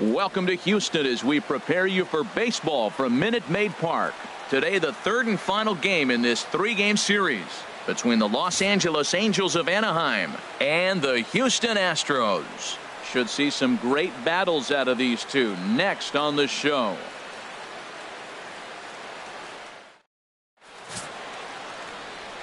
Welcome to Houston as we prepare you for baseball from Minute Maid Park. Today, the third and final game in this three-game series between the Los Angeles Angels of Anaheim and the Houston Astros. Should see some great battles out of these two next on the show.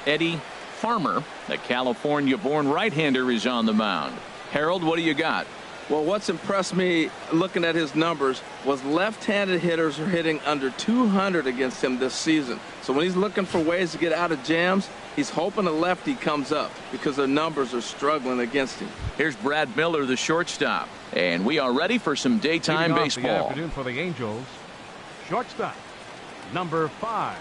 Eddie Farmer, the California-born right-hander, is on the mound. Harold, what do you got? Well, what's impressed me looking at his numbers was left-handed hitters are hitting under 200 against him this season. So when he's looking for ways to get out of jams, he's hoping a lefty comes up because their numbers are struggling against him. Here's Brad Miller, the shortstop, and we are ready for some daytime baseball. The afternoon for the Angels, shortstop, number 5.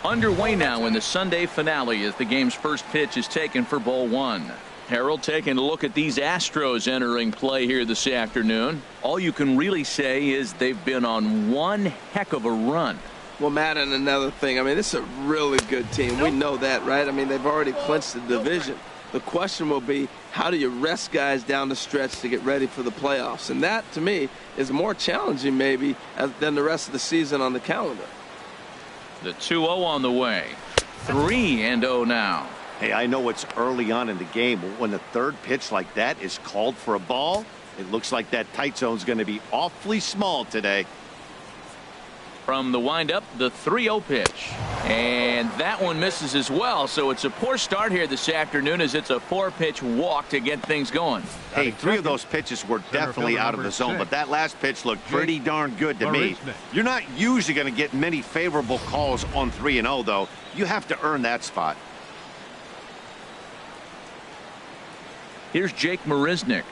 Underway now in the Sunday finale as the game's first pitch is taken for ball 1. Harold, taking a look at these Astros entering play here this afternoon. All you can really say is they've been on one heck of a run. Well, Matt, and another thing, I mean, this is a really good team. We know that, right? I mean, they've already clinched the division. The question will be, how do you rest guys down the stretch to get ready for the playoffs? And that, to me, is more challenging maybe than the rest of the season on the calendar. The 2-0 on the way. 3-0 now. Hey, I know it's early on in the game, but when the third pitch like that is called for a ball, it looks like that tight zone's going to be awfully small today. From the windup, the 3-0 pitch. And that one misses as well. So it's a poor start here this afternoon as it's a 4-pitch walk to get things going. Hey, 3 of those pitches were definitely out of the zone, but that last pitch looked pretty darn good to me. You're not usually going to get many favorable calls on 3-0, though. You have to earn that spot. Here's Jake Marisnick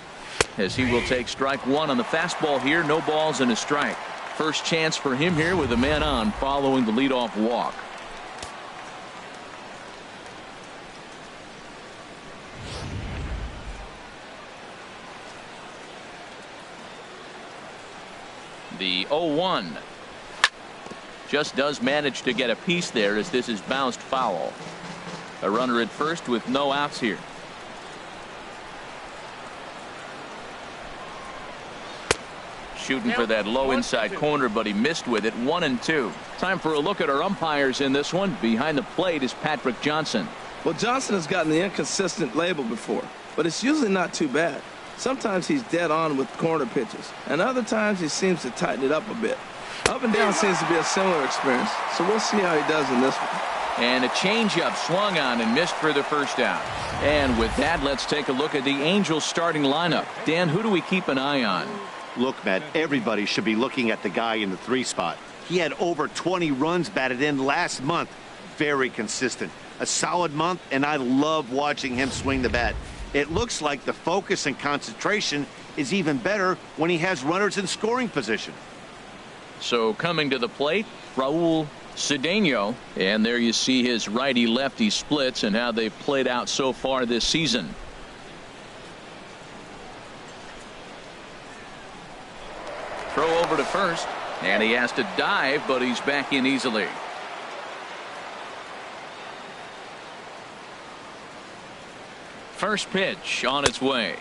as he will take strike 1 on the fastball here. No balls and a strike. First chance for him here with a man on following the leadoff walk. The 0-1 just does manage to get a piece there as this is bounced foul. A runner at first with no outs here. Shooting for that low inside corner, but he missed with it. 1-2. Time for a look at our umpires in this one. Behind the plate is Patrick Johnson. Well, Johnson has gotten the inconsistent label before, but it's usually not too bad. Sometimes he's dead on with corner pitches, and other times he seems to tighten it up a bit. Up and down seems to be a similar experience, so we'll see how he does in this one. And a changeup swung on and missed for the first out. And with that, let's take a look at the Angels starting lineup. Dan, who do we keep an eye on? Look, Matt, everybody should be looking at the guy in the 3 spot. He had over 20 runs batted in last month. Very consistent. A solid month, and I love watching him swing the bat. It looks like the focus and concentration is even better when he has runners in scoring position. So coming to the plate, Raul Cedeno. And there you see his righty-lefty splits and how they've played out so far this season. Throw over to first, and he has to dive, but he's back in easily. First pitch on its way.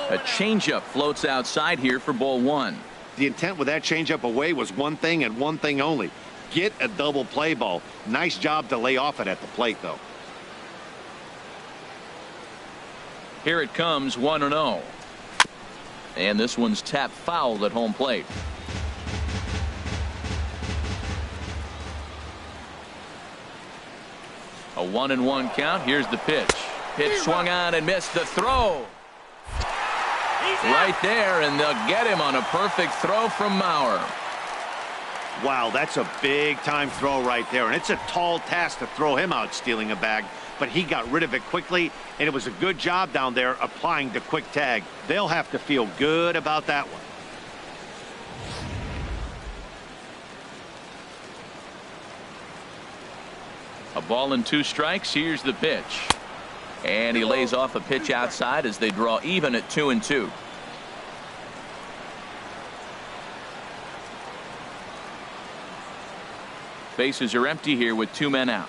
A changeup floats outside here for ball 1. The intent with that changeup away was one thing and one thing only. Get a double play ball. Nice job to lay off it at the plate, though. Here it comes, 1-0. And this one's tapped foul at home plate. A 1-1 count. Here's the pitch. Pitch swung on and missed. The throw. Right there, and they'll get him on a perfect throw from Mauer. Wow, that's a big-time throw right there, and it's a tall task to throw him out stealing a bag, but he got rid of it quickly, and it was a good job down there applying the quick tag. They'll have to feel good about that one. A ball and 2 strikes. Here's the pitch. And he lays off a pitch outside as they draw even at 2-2. Bases are empty here with 2 men out.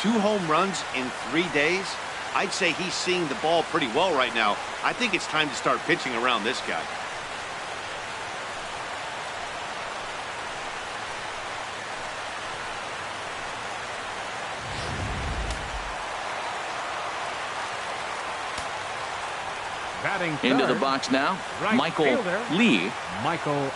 2 home runs in 3 days. I'd say he's seeing the ball pretty well right now. I think it's time to start pitching around this guy. Batting Into the third, box now, right Michael fielder. Lee. Michael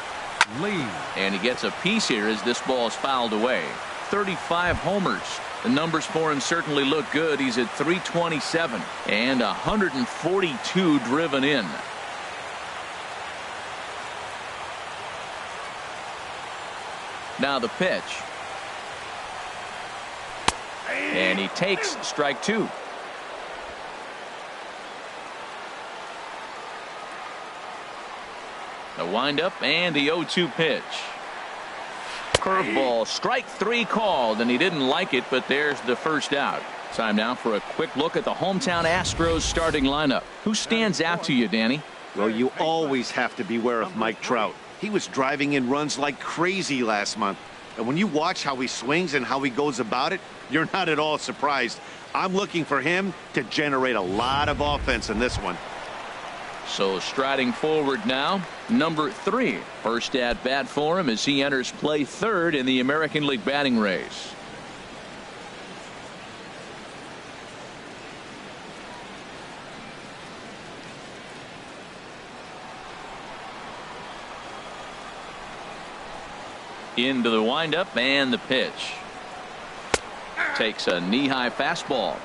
Lee. And he gets a piece here as this ball is fouled away. 35 homers. The numbers for him certainly look good. He's at 327 and 142 driven in. Now the pitch. And he takes strike 2. The windup and the 0-2 pitch. Curveball, strike 3 called, and he didn't like it, but there's the first out. Time now for a quick look at the hometown Astros starting lineup. Who stands out to you, Danny? Well, you always have to beware of Mike Trout. He was driving in runs like crazy last month. And when you watch how he swings and how he goes about it, you're not at all surprised. I'm looking for him to generate a lot of offense in this one. So striding forward now, number 3. First at bat for him as he enters play third in the American League batting race. Into the windup and the pitch. Takes a knee-high fastball.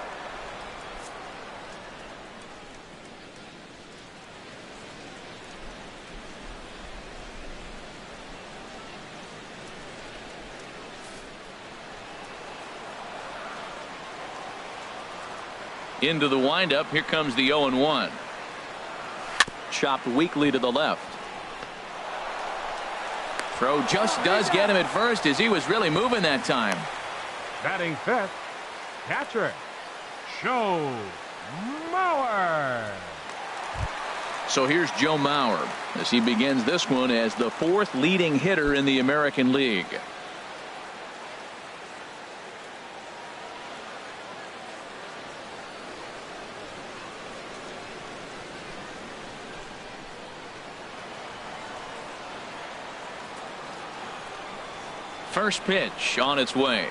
Into the windup. Here comes the 0-1. Chopped weakly to the left. Throw just does get him at first as he was really moving that time. Batting fifth, catcher Joe Mauer. So here's Joe Mauer as he begins this one as the 4th leading hitter in the American League. First pitch on its way.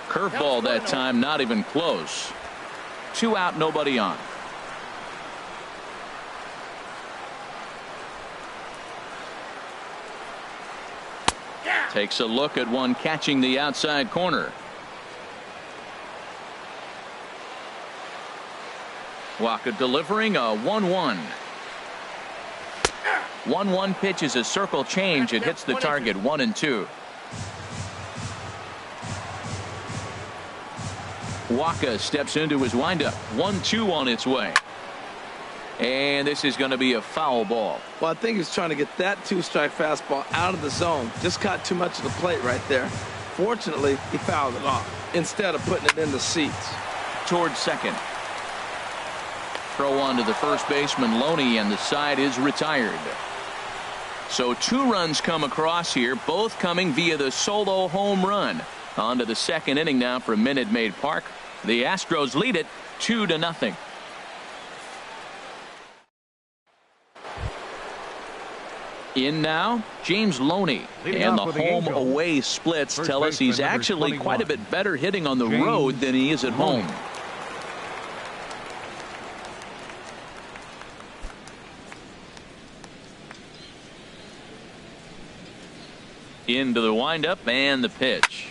Curveball that time, not even close. 2 out, nobody on. Takes a look at one catching the outside corner. Waka delivering a 1-1. 1-1 pitch is a circle change. It hits the target 1-2. Waka steps into his windup. 1-2 on its way. And this is going to be a foul ball. Well, I think he's trying to get that 2-strike fastball out of the zone. Just caught too much of the plate right there. Fortunately, he fouled it off instead of putting it in the seats. Towards second. Throw on to the first baseman Loney, and the side is retired. So 2 runs come across here, both coming via the solo home run. On to the second inning now from Minute Maid Park. The Astros lead it 2-0. In now, James Loney. And the home-away splits tell us he's actually quite a bit better hitting on the road than he is at home. Into the windup and the pitch.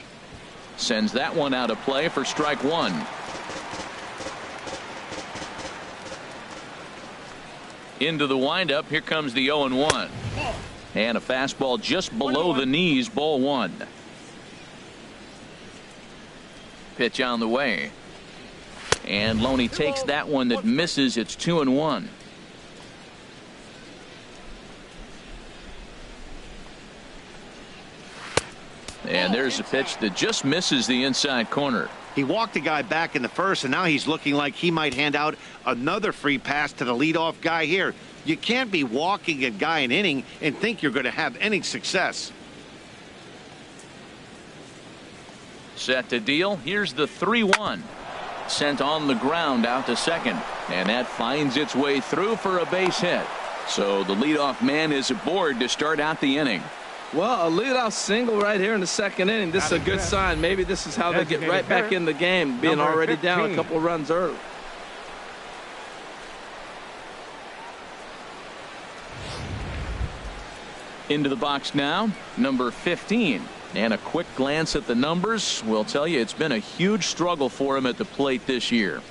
Sends that one out of play for strike 1. Into the windup. Here comes the 0-1. And a fastball just below the knees, ball 1. Pitch on the way. And Loney takes that one that misses. It's 2-1. And there's a pitch that just misses the inside corner. He walked a guy back in the first, and now he's looking like he might hand out another free pass to the leadoff guy here. You can't be walking a guy an inning and think you're going to have any success. set to deal. Here's the 3-1. Sent on the ground out to second. And that finds its way through for a base hit. So the leadoff man is aboard to start out the inning. Well, a leadoff single right here in the second inning. This is a good sign. Maybe this is how they get right back in the game, being already down a couple runs early. Into the box now, number 15. And a quick glance at the numbers will tell you it's been a huge struggle for him at the plate this year.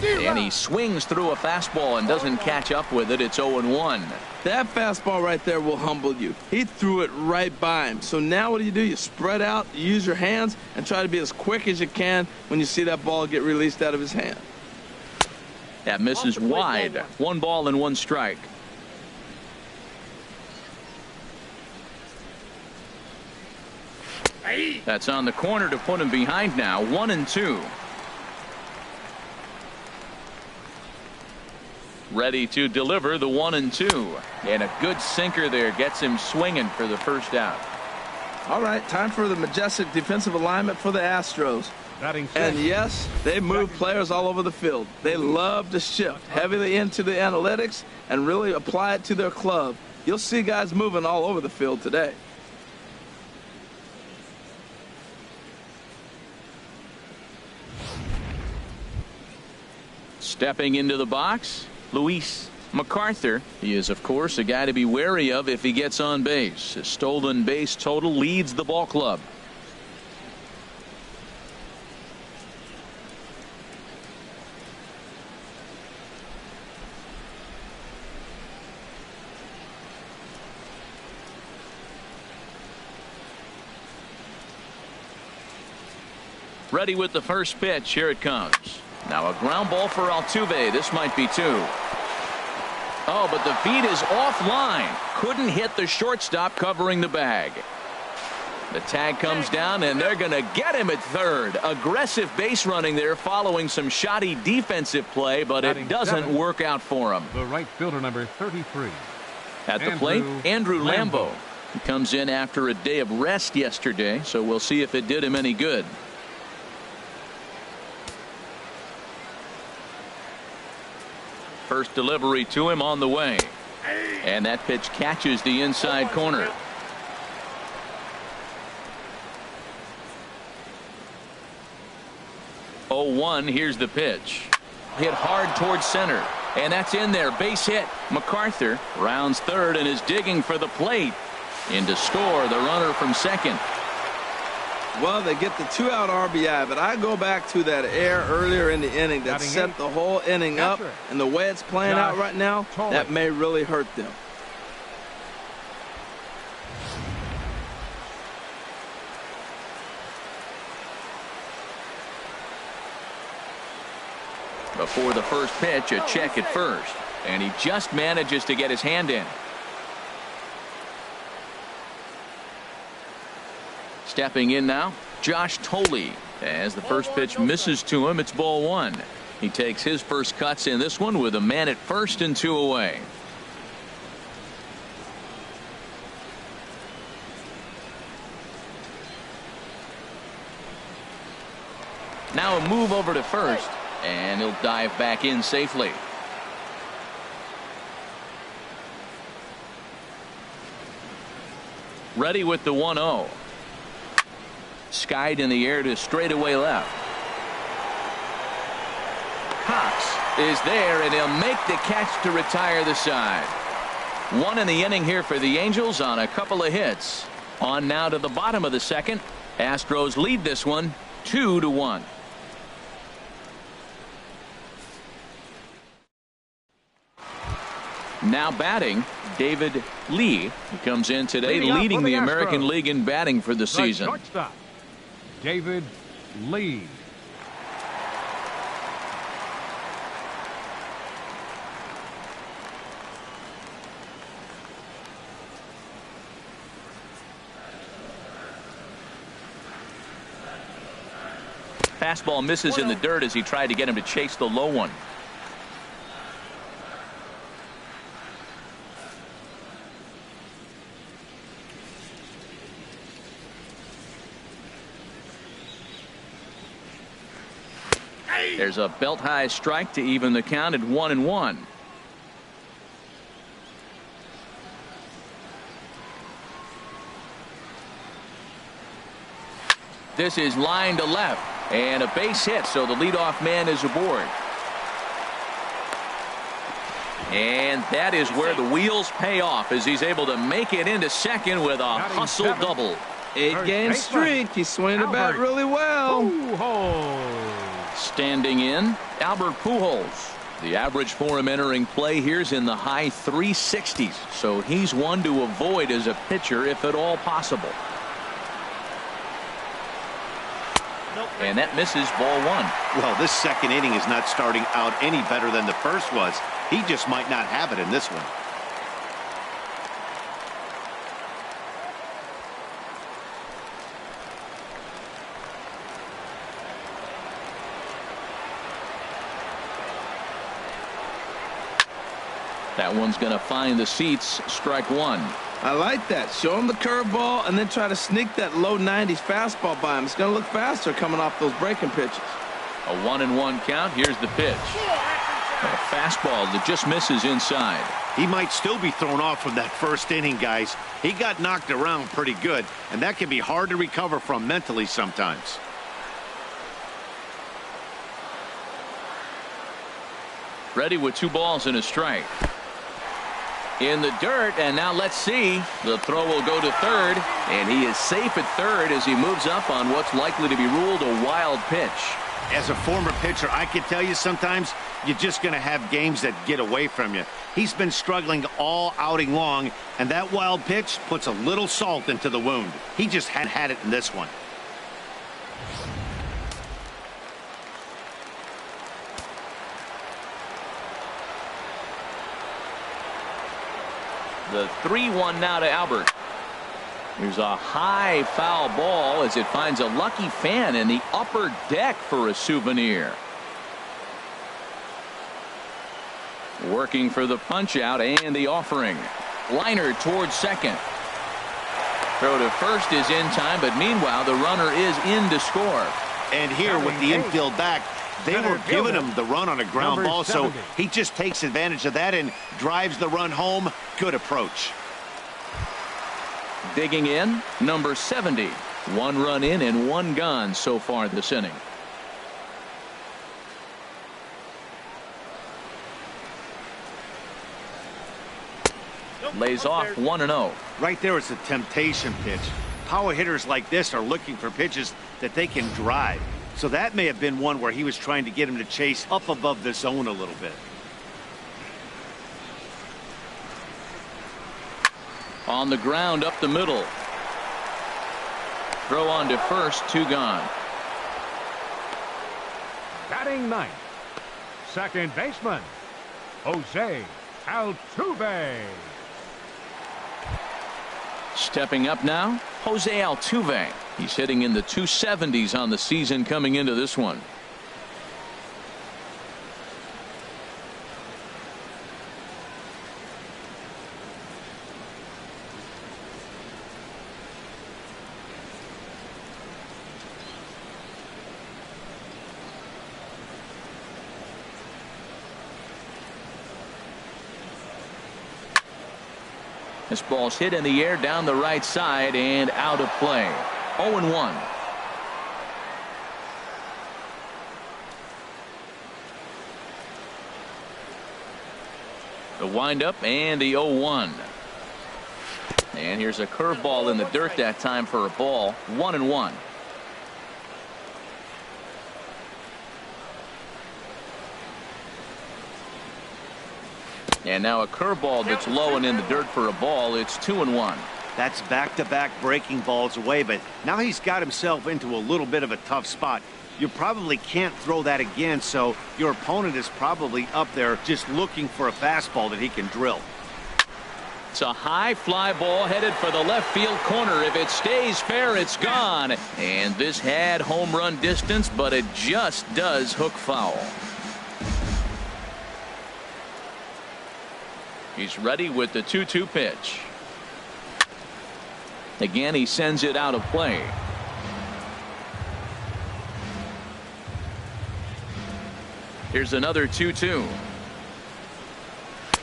And he swings through a fastball and doesn't catch up with it. It's 0-1. That fastball right there will humble you. He threw it right by him. So now what do? You spread out, you use your hands, and try to be as quick as you can when you see that ball get released out of his hand. That misses wide. 1 ball and 1 strike. That's on the corner to put him behind now. 1-2. Ready to deliver the 1-2. And a good sinker there gets him swinging for the first out. All right, time for the majestic defensive alignment for the Astros. And yes, they move players all over the field. They love to shift heavily into the analytics and really apply it to their club. You'll see guys moving all over the field today. Stepping into the box, Luis MacArthur. He is, of course, a guy to be wary of if he gets on base. His stolen base total leads the ball club. Ready with the first pitch. Here it comes. Now a ground ball for Altuve. This might be 2. Oh, but the feed is offline. Couldn't hit the shortstop covering the bag. The tag comes down, and they're going to get him at third. Aggressive base running there following some shoddy defensive play, but it doesn't work out for him. The right fielder, number 33. At the plate, Andrew Lambo. He comes in after a day of rest yesterday, so we'll see if it did him any good. First delivery to him on the way. And that pitch catches the inside corner. Oh, 1. Here's the pitch. Hit hard towards center. And that's in there. Base hit. MacArthur rounds third and is digging for the plate. In to score the runner from second. Well, they get the 2-out RBI, but I go back to that error earlier in the inning that set the whole inning up, and the way it's playing out right now, that may really hurt them. Before the first pitch, a check at first, and he just manages to get his hand in. Stepping in now, Josh Tolley. As the first pitch misses to him, it's ball 1. He takes his first cuts in this one with a man at first and 2 away. Now a move over to first, and he'll dive back in safely. Ready with the 1-0. Skied in the air to straightaway left. Cox is there, and he'll make the catch to retire the side. 1 in the inning here for the Angels on a couple of hits. On now to the bottom of the second. Astros lead this one 2-1. Now batting, David Lee. He comes in today leading the American League in batting for the season. Shortstop, David Lee. Fastball misses in the dirt as he tried to get him to chase the low one. There's a belt-high strike to even the count at 1-1. This is line to left, and a base hit, so the leadoff man is aboard. And that is where the wheels pay off, as he's able to make it into second with a hustle double. 8-game streak. He's swinging the bat really well. Standing in, Albert Pujols. The average for him entering play here is in the high 360s, so he's one to avoid as a pitcher if at all possible. And that misses, ball one. Well, this second inning is not starting out any better than the first was. He just might not have it in this one. That one's going to find the seats. Strike one. I like that. Show him the curveball and then try to sneak that low 90s fastball by him. It's going to look faster coming off those breaking pitches. A 1-1 count. Here's the pitch. A fastball that just misses inside. He might still be thrown off from that first inning, guys. He got knocked around pretty good, and that can be hard to recover from mentally sometimes. Ready with 2 balls and a strike. In the dirt, and now let's see. The throw will go to third, and he is safe at third as he moves up on what's likely to be ruled a wild pitch. As a former pitcher, I can tell you sometimes you're just going to have games that get away from you. He's been struggling all outing long, and that wild pitch puts a little salt into the wound. He just had it in this one. The 3-1 now to Albert. There's a high foul ball as it finds a lucky fan in the upper deck for a souvenir. Working for the punch out and the offering. Liner towards second. Throw to first is in time, but meanwhile the runner is in to score. And here with the infield back, they were giving him the run on a ground ball, so he just takes advantage of that and drives the run home. Good approach. Digging in, number 70. 1 run in and 1 gone so far this inning. Lays off 1-0. Right there is a temptation pitch. Power hitters like this are looking for pitches that they can drive. So that may have been one where he was trying to get him to chase up above the zone a little bit. On the ground up the middle. Throw on to first, 2 gone. Batting ninth, second baseman, Jose Altuve. Stepping up now, Jose Altuve. He's hitting in the 270s on the season coming into this one. This ball's hit in the air down the right side and out of play. 0-1. The windup and the 0-1. And here's a curveball in the dirt that time for a ball. 1-1. And now a curveball that's low and in the dirt for a ball. It's 2-1. That's back-to-back breaking balls away, but now he's got himself into a little bit of a tough spot. You probably can't throw that again, so your opponent is probably up there just looking for a fastball that he can drill. It's a high fly ball headed for the left field corner. If it stays fair, it's gone. And this had home run distance, but it just does hook foul. He's ready with the 2-2 pitch. Again, he sends it out of play. Here's another 2-2.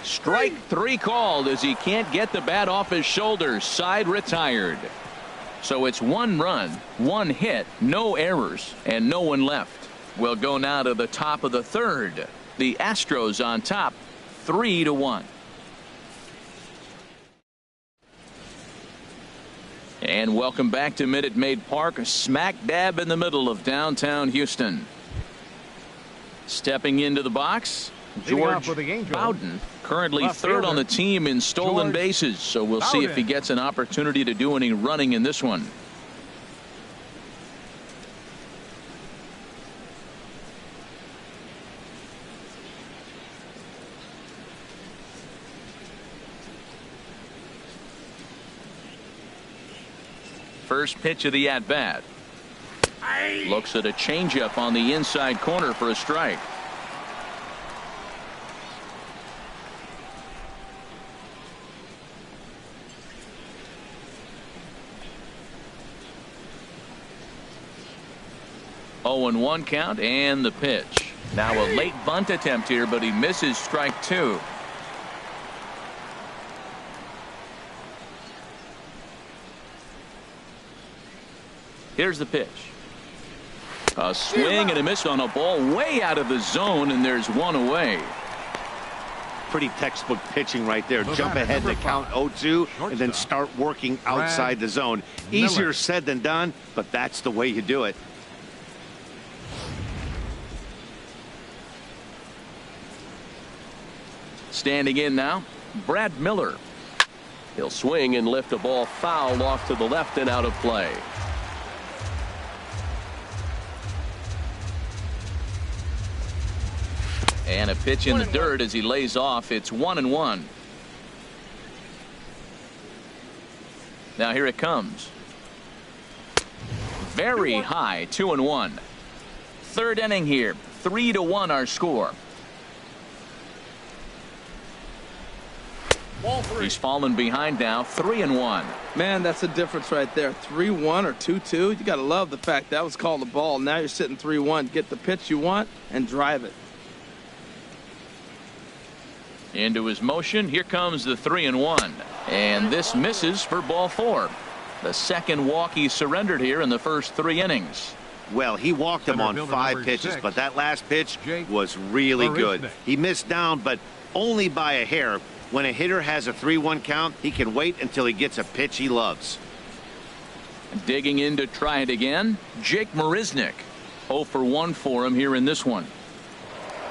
Strike 3 called as he can't get the bat off his shoulders. Side retired. So it's 1 run, 1 hit, no errors, and no one left. We'll go now to the top of the 3rd. The Astros on top, 3-1. And welcome back to Minute Maid Park, smack dab in the middle of downtown Houston. Stepping into the box, George Bowden, currently 3rd on the team in stolen bases, so we'll see if he gets an opportunity to do any running in this one. First pitch of the at-bat. Looks at a changeup on the inside corner for a strike. Oh, and 1 count, and the pitch. Now a late bunt attempt here, but he misses strike 2. Here's the pitch. A swing and a miss on a ball way out of the zone, and there's 1 away. Pretty textbook pitching right there. Jump ahead to count 0-2 and then start working outside the zone. Easier said than done, but that's the way you do it. Standing in now, Brad Miller. He'll swing and lift a ball foul off to the left and out of play. And a pitch in the dirt as he lays off. It's 1-1. Now here it comes. Very high, 2-1. 3rd inning here, 3-1 our score. He's fallen behind now, 3-1. Man, that's the difference right there. 3-1 or 2-2. You got to love the fact that was called a ball. Now you're sitting 3-1. Get the pitch you want and drive it. Into his motion. Here comes the 3-1. And this misses for ball 4. The second walk he surrendered here in the first 3 innings. Well, he walked him on 5 pitches, but that last pitch was really good. He missed down, but only by a hair. When a hitter has a 3-1 count, he can wait until he gets a pitch he loves. Digging in to try it again, Jake Marisnick. 0 for 1 for him here in this one.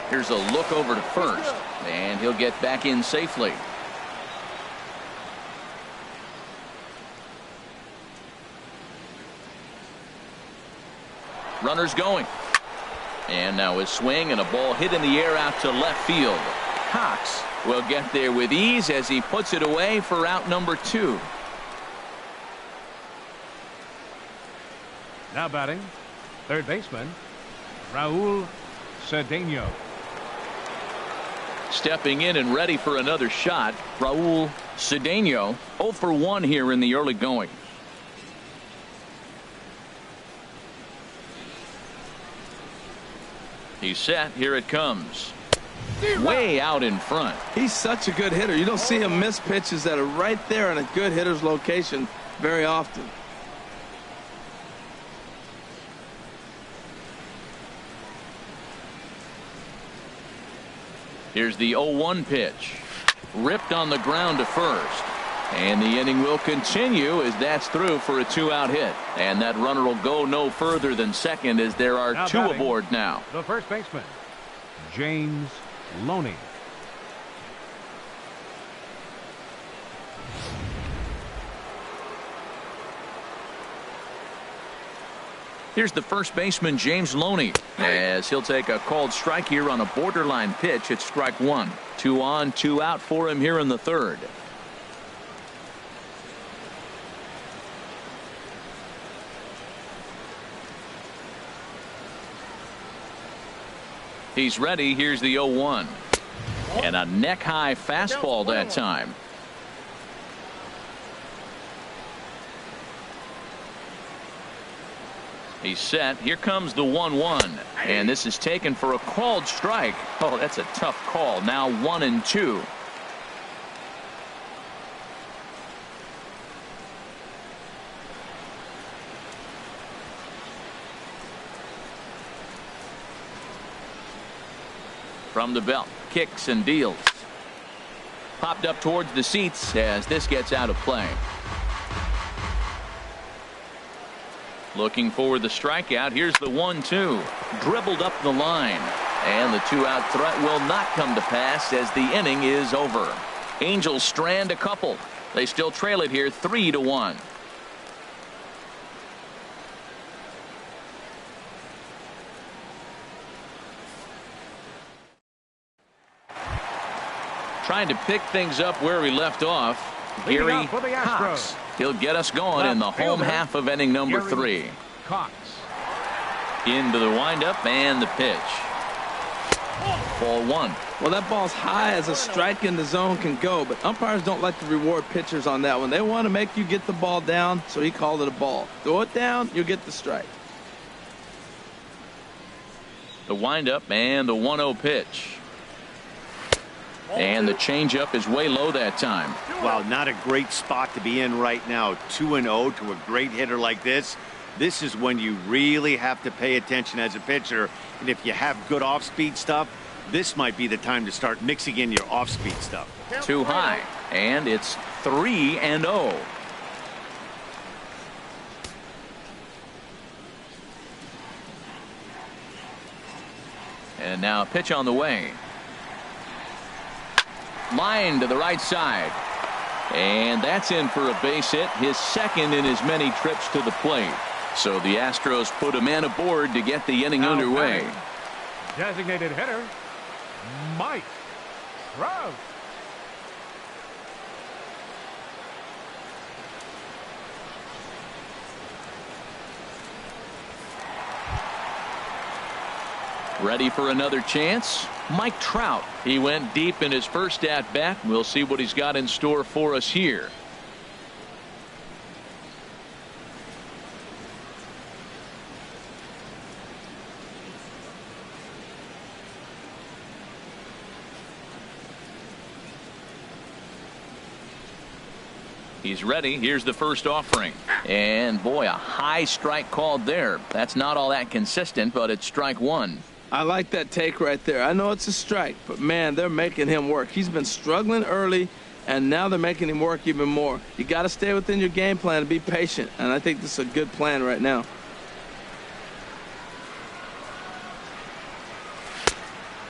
Here's a look over to first, and he'll get back in safely. Runners going. And now a swing and a ball hit in the air out to left field. Cox will get there with ease as he puts it away for out number 2. Now batting, 3rd baseman, Raul Cedeno. Stepping in and ready for another shot, Raul Cedeno, 0 for 1 here in the early going. He's set. Here it comes. Way out in front. He's such a good hitter. You don't see him miss pitches that are right there in a good hitter's location very often. Here's the 0-1 pitch. Ripped on the ground to first. And the inning will continue as that's through for a 2-out hit. And that runner will go no further than second as there are now 2 batting, aboard now. The first baseman, James Loney. Here's the first baseman, James Loney, as he'll take a called strike here on a borderline pitch at strike 1. 2 on, 2 out for him here in the 3rd. He's ready. Here's the 0-1. And a neck-high fastball that time. He's set. Here comes the 1-1. And this is taken for a called strike. Oh, that's a tough call. Now 1-2. From the belt, kicks and deals. Popped up towards the seats as this gets out of play. Looking for the strikeout. Here's the 1-2. Dribbled up the line. And the 2-out threat will not come to pass as the inning is over. Angels strand a couple. They still trail it here 3-1. Trying to pick things up where we left off. Gary Cox. He'll get us going in the home half of inning number 3. Cox. Into the windup and the pitch. Ball 1. Well, that ball's high as a strike in the zone can go, but umpires don't like to reward pitchers on that one. They want to make you get the ball down, so he called it a ball. Throw it down, you'll get the strike. The windup and the 1-0 pitch. And the changeup is way low that time. Wow, not a great spot to be in right now. 2-0 to a great hitter like this. This is when you really have to pay attention as a pitcher. And if you have good off-speed stuff, this might be the time to start mixing in your off-speed stuff. Too high. And it's 3-0. And now a pitch on the way. Line to the right side. And that's in for a base hit, his second in as many trips to the plate. So the Astros put a man aboard to get the inning underway. Designated hitter, Mike Trout. Ready for another chance? Mike Trout. He went deep in his first at bat. We'll see what he's got in store for us here. He's ready. Here's the first offering. And boy, a high strike called there. That's not all that consistent, but it's strike 1. I like that take right there. I know it's a strike, but man, they're making him work. He's been struggling early, and now they're making him work even more. You got to stay within your game plan and be patient, and I think this is a good plan right now.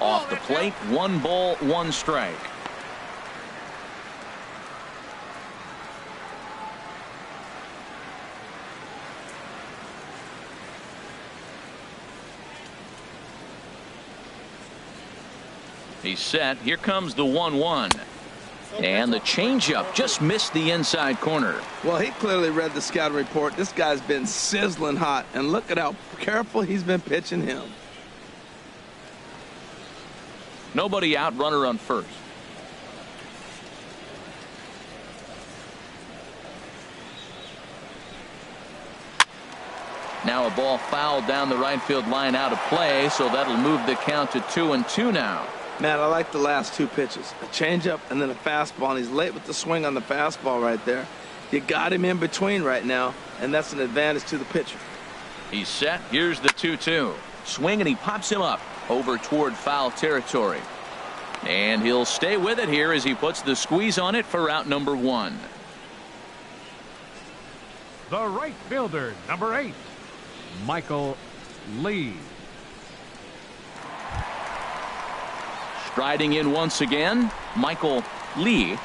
Off the plate, 1 ball, 1 strike. He's set. Here comes the 1-1. And the changeup just missed the inside corner. Well, he clearly read the scouting report. This guy's been sizzling hot, and look at how careful he's been pitching him. Nobody out, runner on first. Now a ball fouled down the right field line out of play, so that'll move the count to 2-2 now. Man, I like the last 2 pitches. A changeup and then a fastball, and he's late with the swing on the fastball right there. You got him in between right now, and that's an advantage to the pitcher. He's set. Here's the 2-2. Swing, and he pops him up over toward foul territory. And he'll stay with it here as he puts the squeeze on it for out number 1. The right fielder, number 8, Michael Lee. Striding in once again, Michael Lee.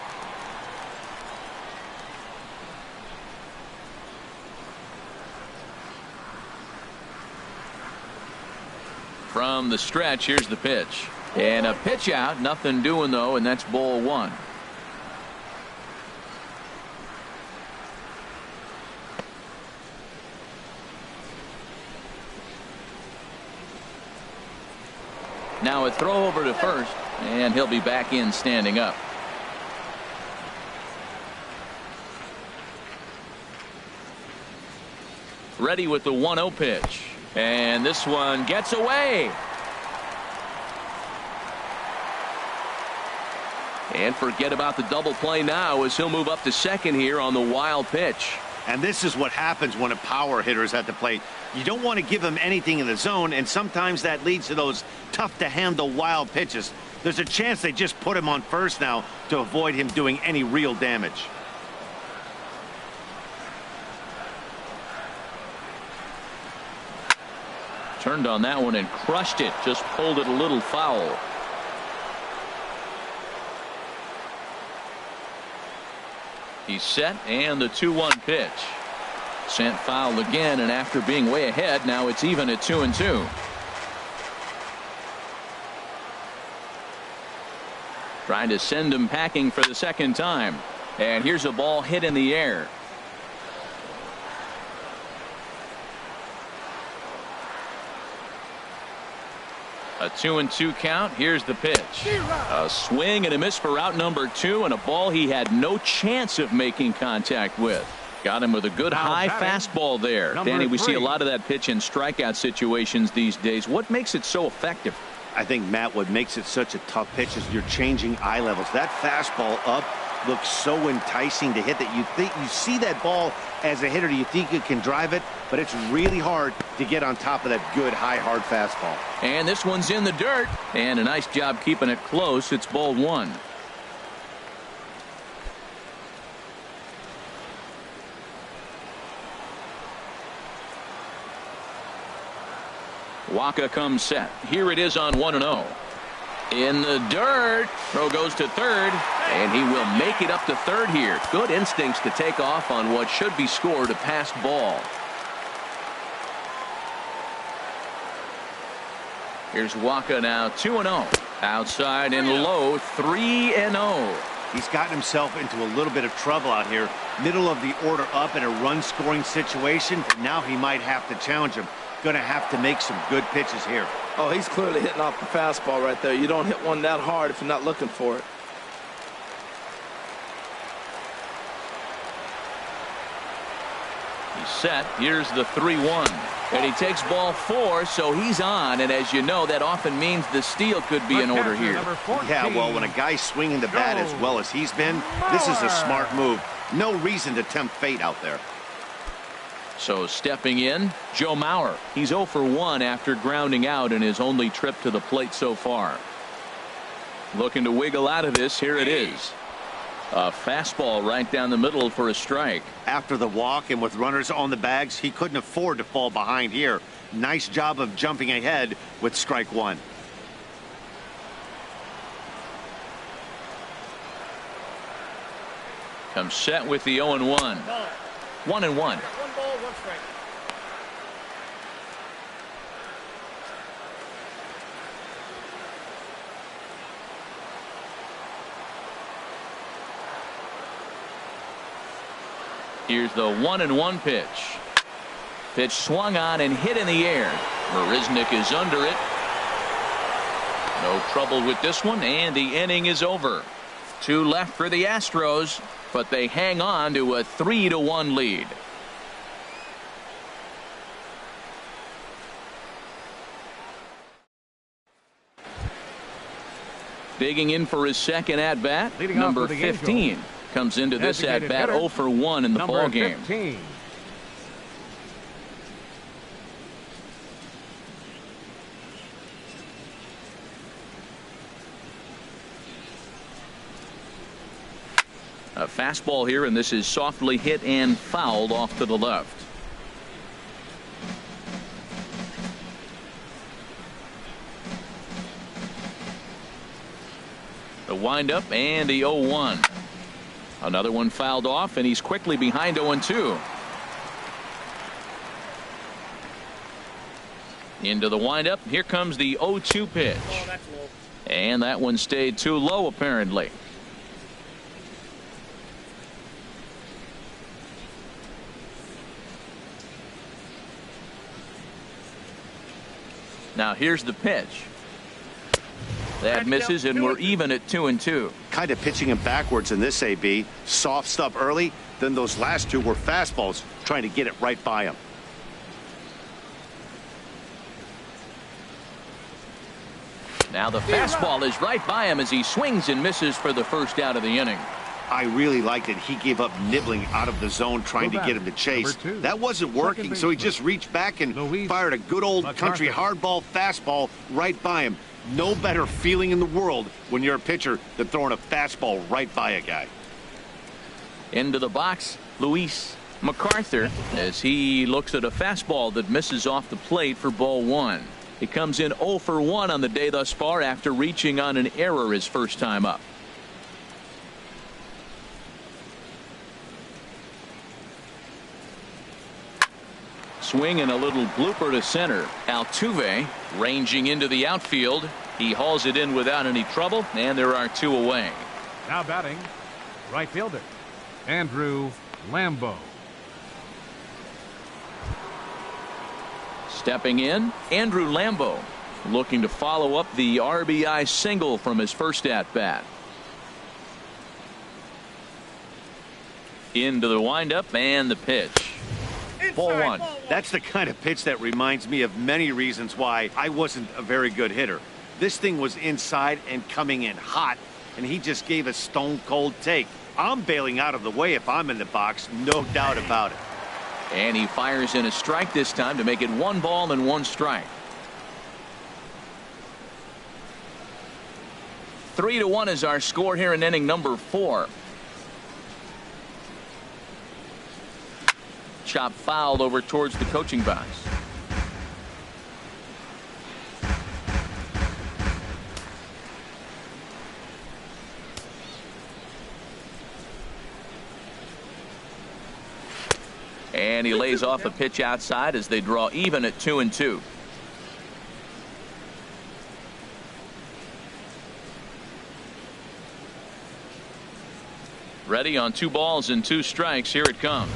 From the stretch, here's the pitch. And a pitch out, nothing doing though, and that's ball 1. Now a throw over to first, and he'll be back in standing up. Ready with the 1-0 pitch. And this one gets away. And forget about the double play now as he'll move up to second here on the wild pitch. And this is what happens when a power hitter is at the plate. You don't want to give him anything in the zone, and sometimes that leads to those tough-to-handle wild pitches. There's a chance they just put him on first now to avoid him doing any real damage. Turned on that one and crushed it. Just pulled it a little foul. He's set, and the 2-1 pitch. Sent foul again, and after being way ahead, now it's even at 2-2. Trying to send him packing for the second time. And here's a ball hit in the air. A 2-2 count. Here's the pitch. A swing and a miss for out number 2, and a ball he had no chance of making contact with. Got him with a good high fastball there. Danny, we see a lot of that pitch in strikeout situations these days. What makes it so effective? I think, Matt, what makes it such a tough pitch is you're changing eye levels. That fastball up looks so enticing to hit that you see that ball as a hitter, you think you can drive it, but it's really hard to get on top of that good high hard fastball. And this one's in the dirt, and a nice job keeping it close. It's ball 1. Waka comes set. Here it is on 1-0. In the dirt. Throw goes to third, and he will make it up to third here. Good instincts to take off on what should be scored a passed ball. Here's Waka now 2-0. Outside and low, 3-0. He's gotten himself into a little bit of trouble out here. Middle of the order up in a run scoring situation, but now he might have to challenge him. Going to have to make some good pitches here. Oh, he's clearly hitting off the fastball right there. You don't hit one that hard if you're not looking for it. He's set. Here's the 3-1. And he takes ball 4, so he's on. And as you know, that often means the steal could be in order here. Yeah, well, when a guy's swinging the bat as well as he's been, this is a smart move. No reason to tempt fate out there. So stepping in, Joe Mauer. He's 0 for 1 after grounding out in his only trip to the plate so far. Looking to wiggle out of this. Here it is. A fastball right down the middle for a strike. After the walk and with runners on the bags, he couldn't afford to fall behind here. Nice job of jumping ahead with strike 1. Comes set with the 0-1. 1-1. Here's the 1-1 pitch. Pitch swung on and hit in the air. Marisnick is under it. No trouble with this one, and the inning is over. 2 left for the Astros, but they hang on to a 3-1 lead. Digging in for his second at bat, number 15 comes into this at bat 0 for 1 in the ball game. 15. A fastball here, and this is softly hit and fouled off to the left. The windup and the 0-1. Another one fouled off, and he's quickly behind 0-2. Into the windup. Here comes the 0-2 pitch. Oh, that's low. And that one stayed too low, apparently. Now here's the pitch. That misses, and we're even at 2-2. Kind of pitching him backwards in this AB. Soft stuff early, then those last 2 were fastballs, trying to get it right by him. Now the fastball is right by him as he swings and misses for the first out of the inning. I really liked it. He gave up nibbling out of the zone trying to get him to chase. That wasn't working, so he just reached back and fired a good old country hardball fastball right by him. No better feeling in the world when you're a pitcher than throwing a fastball right by a guy. Into the box, Luis MacArthur, as he looks at a fastball that misses off the plate for ball one. He comes in 0 for 1 on the day thus far after reaching on an error his first time up. Swing and a little blooper to center. Altuve ranging into the outfield. He hauls it in without any trouble, and there are 2 away. Now batting, right fielder, Andrew Lambo. Stepping in, Andrew Lambo, looking to follow up the RBI single from his first at-bat. Into the windup and the pitch. Ball one. That's the kind of pitch that reminds me of many reasons why I wasn't a very good hitter. This thing was inside and coming in hot, and he just gave a stone-cold take. I'm bailing out of the way if I'm in the box, no doubt about it. And he fires in a strike this time to make it 1 ball and 1 strike. 3-1 is our score here in inning number 4. Chop fouled over towards the coaching box. And he lays off a pitch outside as they draw even at 2-2. Ready on 2 balls and 2 strikes. Here it comes.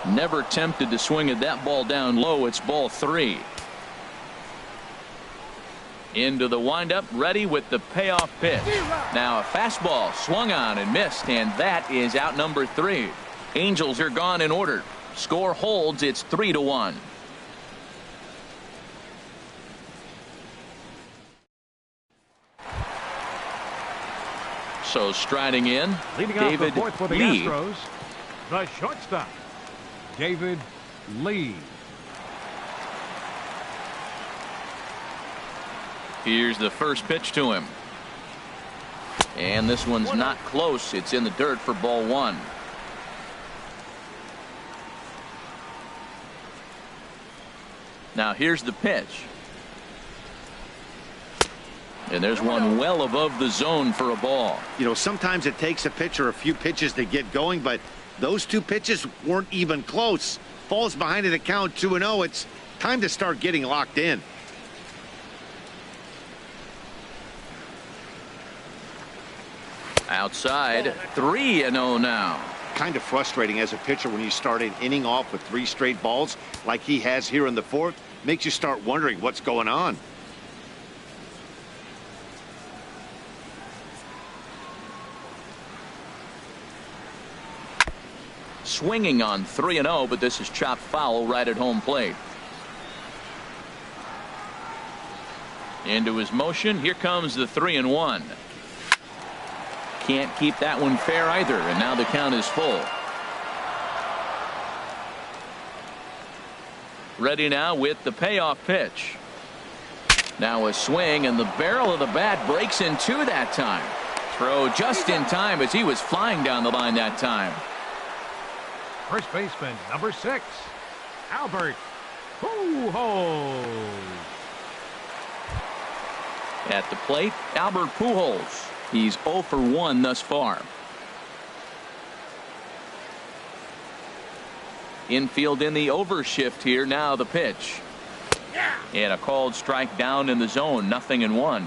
Never tempted to swing at that ball down low. It's ball 3. Into the windup, ready with the payoff pitch. Now a fastball swung on and missed, and that is out number 3. Angels are gone in order. Score holds. It's 3-1. So striding in, Leading David off the fourth for the Lee. Astros, the shortstop, David Lee. Here's the first pitch to him. And this one's not close. It's in the dirt for ball 1. Now here's the pitch. And there's one well above the zone for a ball. You know, sometimes it takes a pitcher a few pitches to get going, but those 2 pitches weren't even close. Falls behind in the count 2-0. It's time to start getting locked in. Outside, 3-0 now. Kind of frustrating as a pitcher when you start an inning off with 3 straight balls like he has here in the 4th. Makes you start wondering what's going on. Swinging on 3-0, but this is chopped foul right at home plate. Into his motion. Here comes the 3-1. Can't keep that one fair either, and now the count is full. Ready now with the payoff pitch. Now a swing, and the barrel of the bat breaks in 2 that time. Throw just in time as he was flying down the line that time. First baseman, number 6, Albert Pujols. At the plate, Albert Pujols. He's 0 for 1 thus far. Infield in the overshift here. Now the pitch. And a called strike down in the zone. 0-1.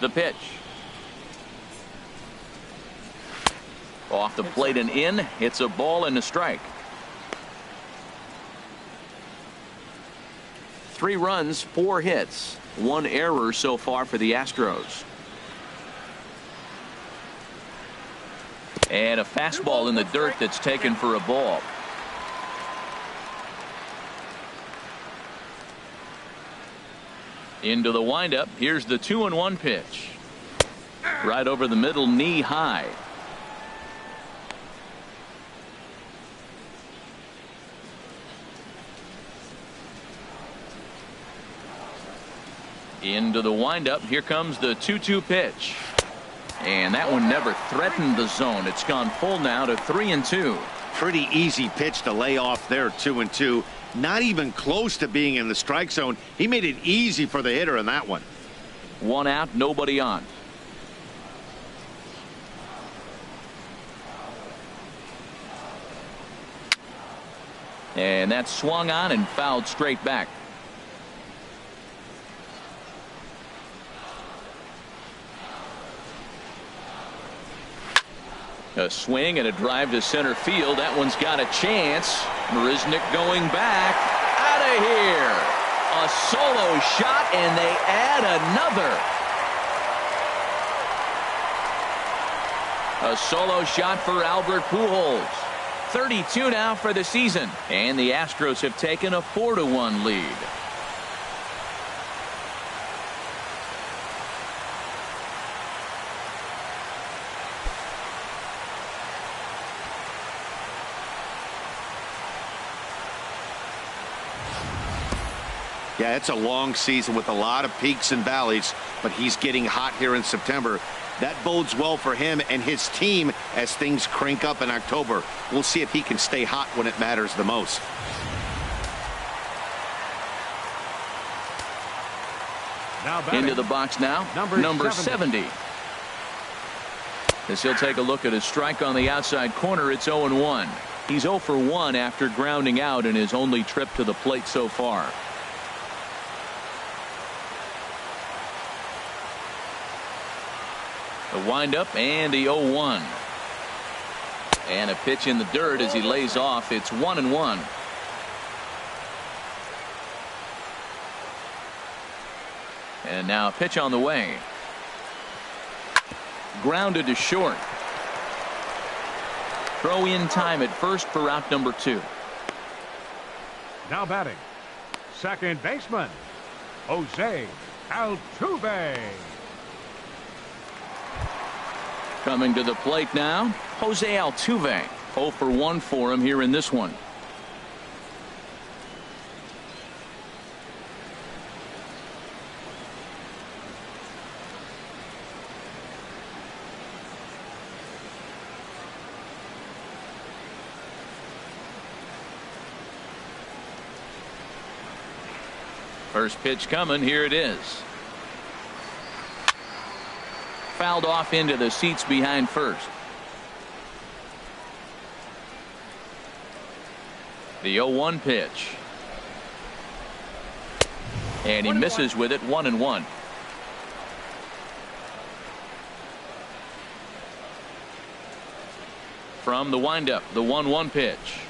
The pitch. Off the plate and in. It's a ball and a strike. 3 runs, 4 hits, 1 error so far for the Astros. And a fastball in the dirt that's taken for a ball. Into the windup. Here's the 2-1 pitch. Right over the middle, knee high. Into the windup. Here comes the 2-2 pitch. And that one never threatened the zone. It's gone full now to 3-2. Pretty easy pitch to lay off there, 2-2. Not even close to being in the strike zone. He made it easy for the hitter in that one. One out, nobody on. And that's swung on and fouled straight back. A swing and a drive to center field. That one's got a chance. Marisnick going back. Out of here. A solo shot, and they add another. A solo shot for Albert Pujols. 32 now for the season. And the Astros have taken a 4-1 lead. Yeah, it's a long season with a lot of peaks and valleys, but he's getting hot here in September. That bodes well for him and his team as things crank up in October. We'll see if he can stay hot when it matters the most. Into the box now, number 70. As he'll take a look at a strike on the outside corner, it's 0-1. He's 0 for 1 after grounding out in his only trip to the plate so far. The windup and the 0-1. And a pitch in the dirt as he lays off. It's 1-1. And now a pitch on the way. Grounded to short. Throw in time at first for out number 2. Now batting, second baseman, Jose Altuve. Coming to the plate now, Jose Altuve. 0 for 1 for him here in this one. First pitch coming. Here it is. Fouled off into the seats behind first. The 0-1 pitch. And he misses with it. 1-1. From the windup, the 1-1 pitch.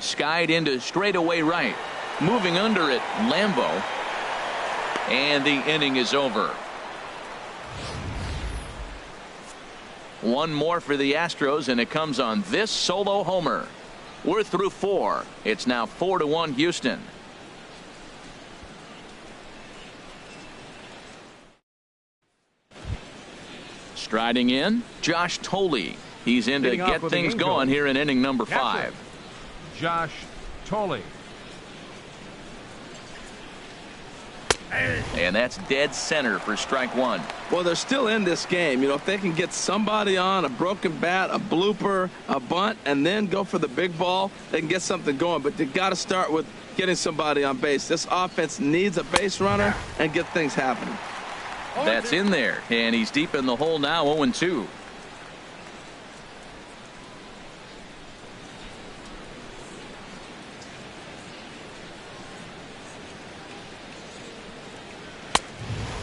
Skied into straightaway right. Moving under it, Lambo. And the inning is over. One more for the Astros, and it comes on this solo homer. We're through 4. It's now 4-1 Houston. Striding in, Josh Thole. He's in to get things going here in inning number 5. Josh Thole. And that's dead center for strike 1. Well, they're still in this game. You know, if they can get somebody on, a broken bat, a blooper, a bunt, and then go for the big ball, they can get something going. But they got to start with getting somebody on base. This offense needs a base runner and get things happening. That's in there, and he's deep in the hole now. 0-2.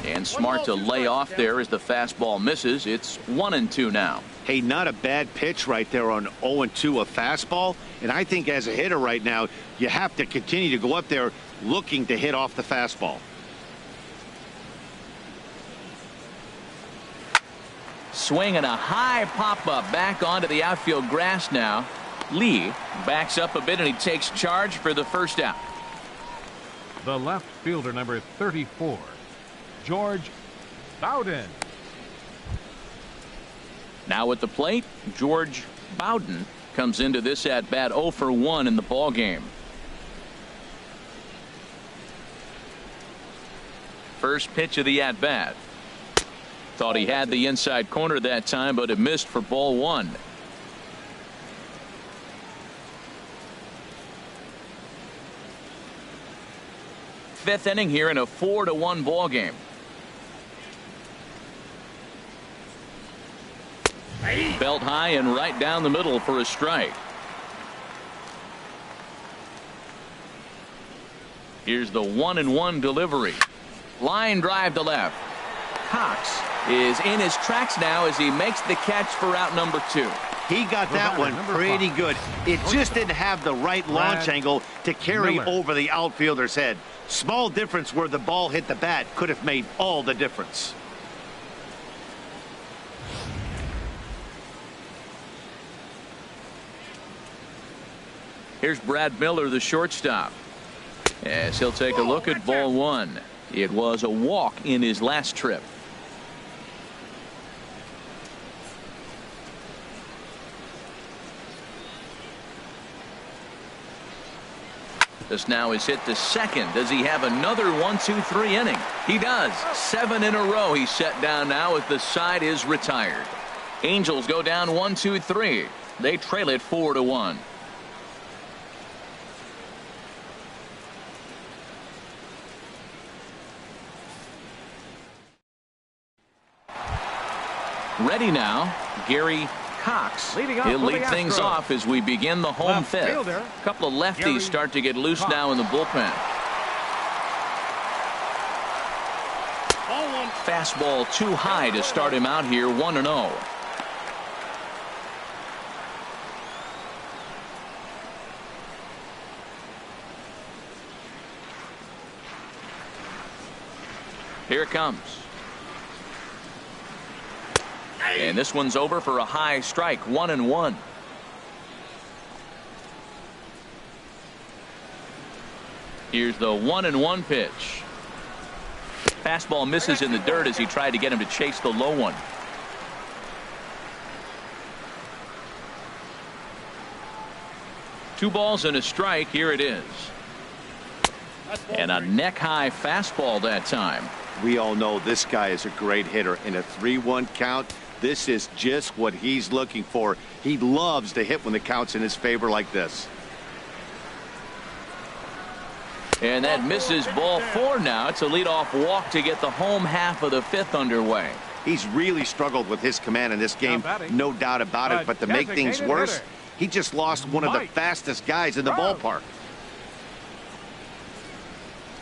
And smart to lay off there as the fastball misses. It's 1-2 now. Hey, not a bad pitch right there on 0-2, a fastball. And I think as a hitter right now, you have to continue to go up there looking to hit off the fastball. Swing and a high pop-up back onto the outfield grass now. Lee backs up a bit and he takes charge for the first out. The left fielder, number 34, George Bowden. Now at the plate, George Bowden comes into this at bat 0 for 1 in the ball game. First pitch of the at bat. Thought he had the inside corner that time, but it missed for ball 1. Fifth inning here in a 4-1 ball game. Belt high and right down the middle for a strike. Here's the 1-1 delivery. Line drive to left. Cox is in his tracks now as he makes the catch for out number 2. He got that one pretty good. It just didn't have the right launch angle to carry over the outfielder's head. Small difference where the ball hit the bat could have made all the difference. Here's Brad Miller, the shortstop, as he'll take a look at ball 1. It was a walk in his last trip. This now is hit to second. Does he have another 1-2-3 inning? He does. 7 in a row he's set down now as the side is retired. Angels go down 1-2-3. They trail it 4-1. Ready now, Gary Cox. He'll lead things off as we begin the home fifth. A couple of lefties start to get loose now in the bullpen. Fastball too high to start him out here, 1-0. Here it comes. And this one's over for a high strike, 1-1. Here's the 1-1 pitch. Fastball misses in the dirt as he tried to get him to chase the low one. Two balls and a strike. Here it is. And a neck high fastball that time. We all know this guy is a great hitter. In a 3-1 count, this is just what he's looking for. He loves to hit when the count's in his favor like this. And that misses ball 4 now. It's a leadoff walk to get the home half of the fifth underway. He's really struggled with his command in this game, no doubt about it. But to make things worse, he just lost one of the fastest guys in the ballpark.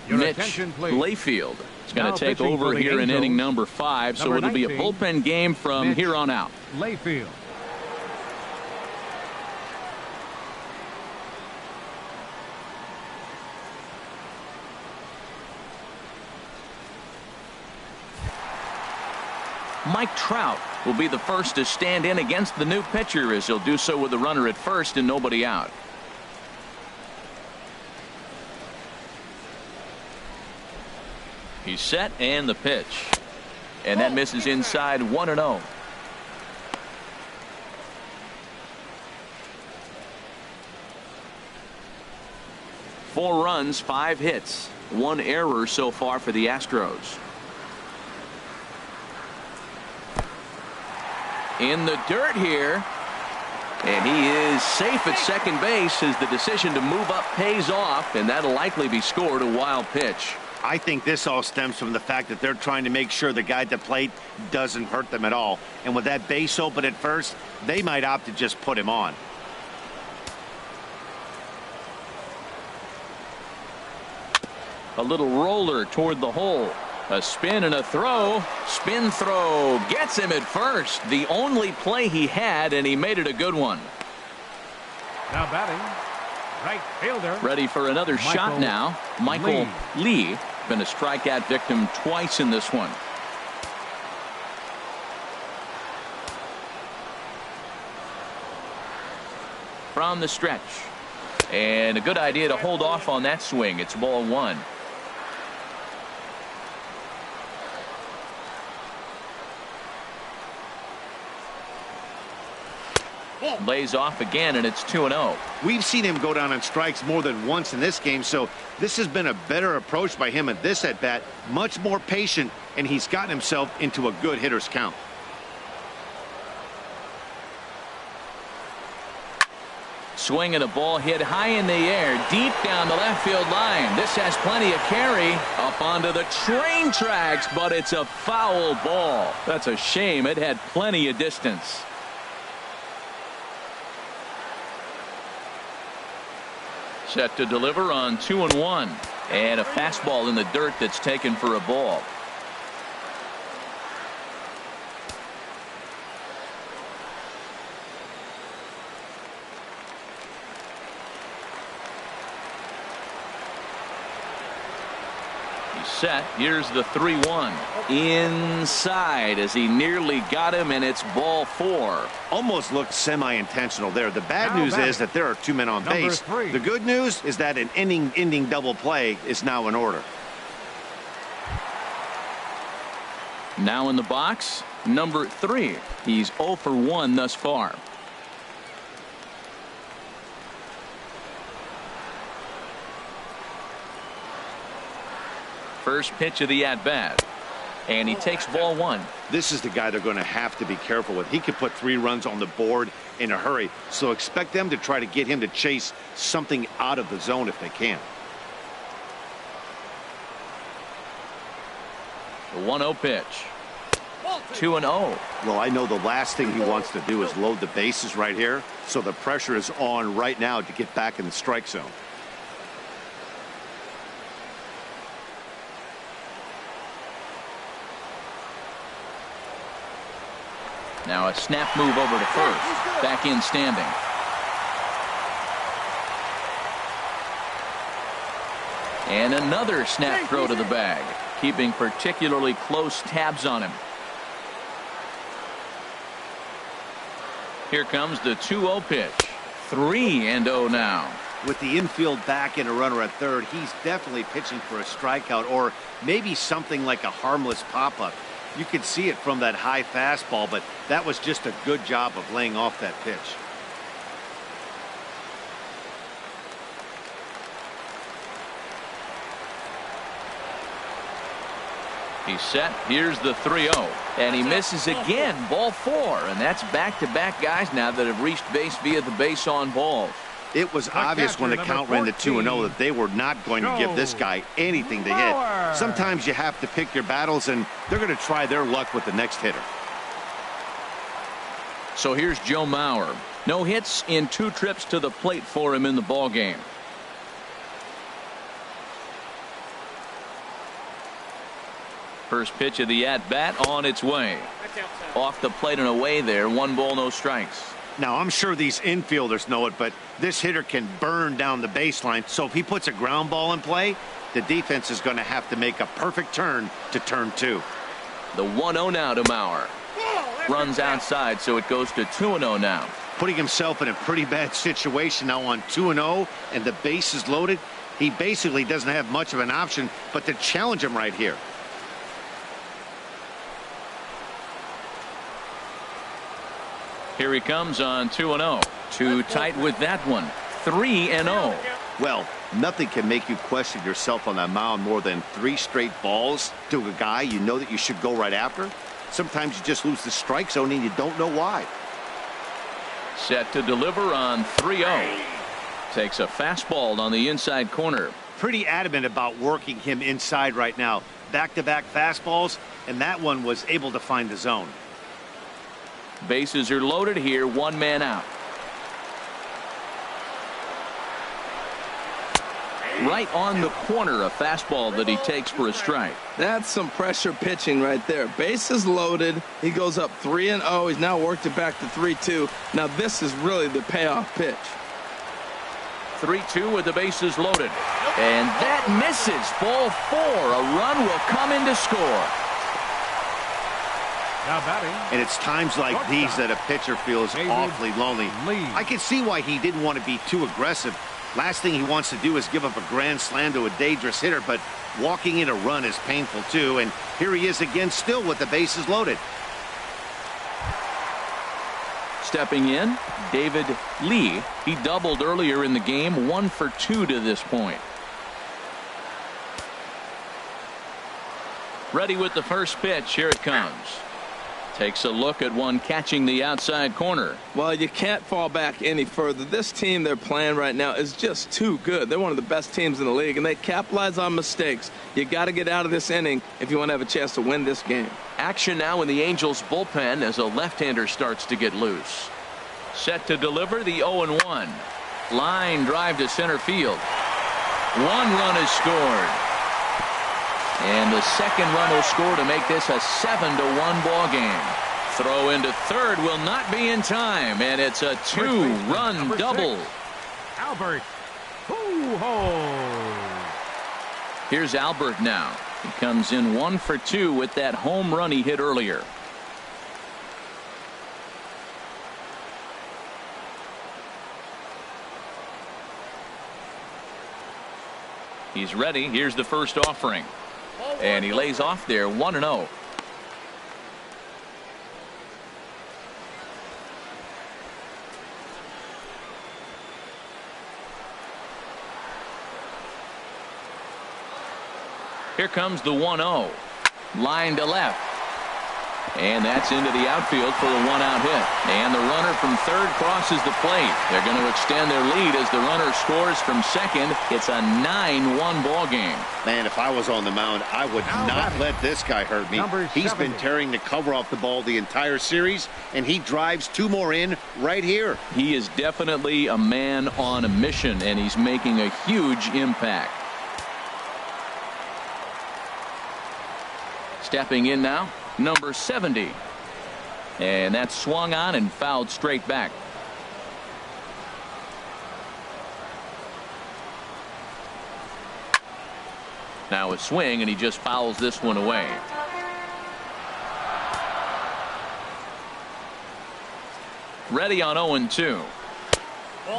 Mitch Layfield is going to take over here in inning number 5, so it'll be a bullpen game from here on out. Layfield. Mike Trout will be the first to stand in against the new pitcher, as he'll do so with a runner at first and nobody out. He's set, and the pitch. And that misses inside, 1-0. Four runs, 5 hits, 1 error so far for the Astros. In the dirt here. And he is safe at second base as the decision to move up pays off, and that'll likely be scored a wild pitch. I think this all stems from the fact that they're trying to make sure the guy at the plate doesn't hurt them at all. And with that base open at first, they might opt to just put him on. A little roller toward the hole. A spin and a throw. Spin throw gets him at first. The only play he had, and he made it a good one. Now batting, right fielder. Ready for another shot now. Michael Lee. Been a strikeout victim twice in this one. from the stretch. And a good idea to hold off on that swing. It's ball one. Lays off again, and it's 2-0. We've seen him go down on strikes more than once in this game, so this has been a better approach by him at this at-bat. Much more patient, and he's gotten himself into a good hitter's count. Swing and a ball hit high in the air, deep down the left field line. This has plenty of carry up onto the train tracks, but it's a foul ball. That's a shame. It had plenty of distance. Set to deliver on 2-1, and a fastball in the dirt that's taken for a ball. Set. Here's the 3-1 inside as he nearly got him, and it's ball 4. Almost looked semi-intentional there. The bad news is that there are 2 men on base. The good news is that an ending double play is now in order. Now in the box, number 3. He's 0 for 1 thus far. First pitch of the at-bat, and he takes ball 1. This is the guy they're going to have to be careful with. He could put 3 runs on the board in a hurry, so expect them to try to get him to chase something out of the zone if they can. The 1-0 pitch. 2-0. Well, I know the last thing he wants to do is load the bases right here, so the pressure is on right now to get back in the strike zone. Now a snap move over to first. Back in standing. And another snap throw to the bag. Keeping particularly close tabs on him. Here comes the 2-0 pitch. 3-0 now. With the infield back and a runner at third, he's definitely pitching for a strikeout or maybe something like a harmless pop-up. You could see it from that high fastball, but that was just a good job of laying off that pitch. He's set. Here's the 3-0. And he misses again. Ball 4. And that's back-to-back guys now that have reached base via the base on balls. It was obvious when the count ran to 2-0 that they were not going to give this guy anything to hit. Sometimes you have to pick your battles, and they're going to try their luck with the next hitter. So here's Joe Mauer. No hits in 2 trips to the plate for him in the ballgame. First pitch of the at-bat on its way. Off the plate and away there. 1 ball, no strikes. Now, I'm sure these infielders know it, but this hitter can burn down the baseline. So if he puts a ground ball in play, the defense is going to have to make a perfect turn to turn 2. The 1-0 now to Mauer. Runs outside, so it goes to 2-0 now. Putting himself in a pretty bad situation now on 2-0, and the base is loaded. He basically doesn't have much of an option but to challenge him right here. Here he comes on 2-0. Too tight with that one. 3-0. Well, nothing can make you question yourself on that mound more than 3 straight balls to a guy you know that you should go right after. Sometimes you just lose the strike zone and you don't know why. Set to deliver on 3-0. Takes a fastball on the inside corner. Pretty adamant about working him inside right now. Back-to-back fastballs, and that one was able to find the zone. Bases are loaded here. 1 man out. Right on the corner, a fastball that he takes for a strike. That's some pressure pitching right there. Bases loaded. He goes up 3-0. He's now worked it back to 3-2. Now this is really the payoff pitch. 3-2 with the bases loaded. And that misses. Ball 4. A run will come in to score. Now batting. And it's times like these that a pitcher feels awfully lonely. I can see why he didn't want to be too aggressive. Last thing he wants to do is give up a grand slam to a dangerous hitter, but walking in a run is painful too. And here he is again, still with the bases loaded. Stepping in, David Lee. He doubled earlier in the game, 1 for 2 to this point. Ready with the first pitch. Here it comes. Takes a look at one catching the outside corner. Well, you can't fall back any further. This team they're playing right now is just too good. They're one of the best teams in the league, and they capitalize on mistakes. You got to get out of this inning if you want to have a chance to win this game. Action now in the Angels bullpen as a left-hander starts to get loose. Set to deliver the 0-1. Line drive to center field. 1 run is scored. And the second run will score to make this a 7-1 ball game. Throw into third will not be in time, and it's a 2-run double. Albert Pujols. Here's Albert now. He comes in 1 for 2 with that home run he hit earlier. He's ready. Here's the first offering. And he lays off there, 1-0. Here comes the 1-0. Line to left. And that's into the outfield for a 1-out hit. And the runner from third crosses the plate. They're going to extend their lead as the runner scores from second. It's a 9-1 ball game. Man, if I was on the mound, I would not let this guy hurt me. He's been tearing the cover off the ball the entire series, and he drives 2 more in right here. He is definitely a man on a mission, and he's making a huge impact. Stepping in now, number 70. And that's swung on and fouled straight back. Now a swing, and he just fouls this one away. Ready on 0-2.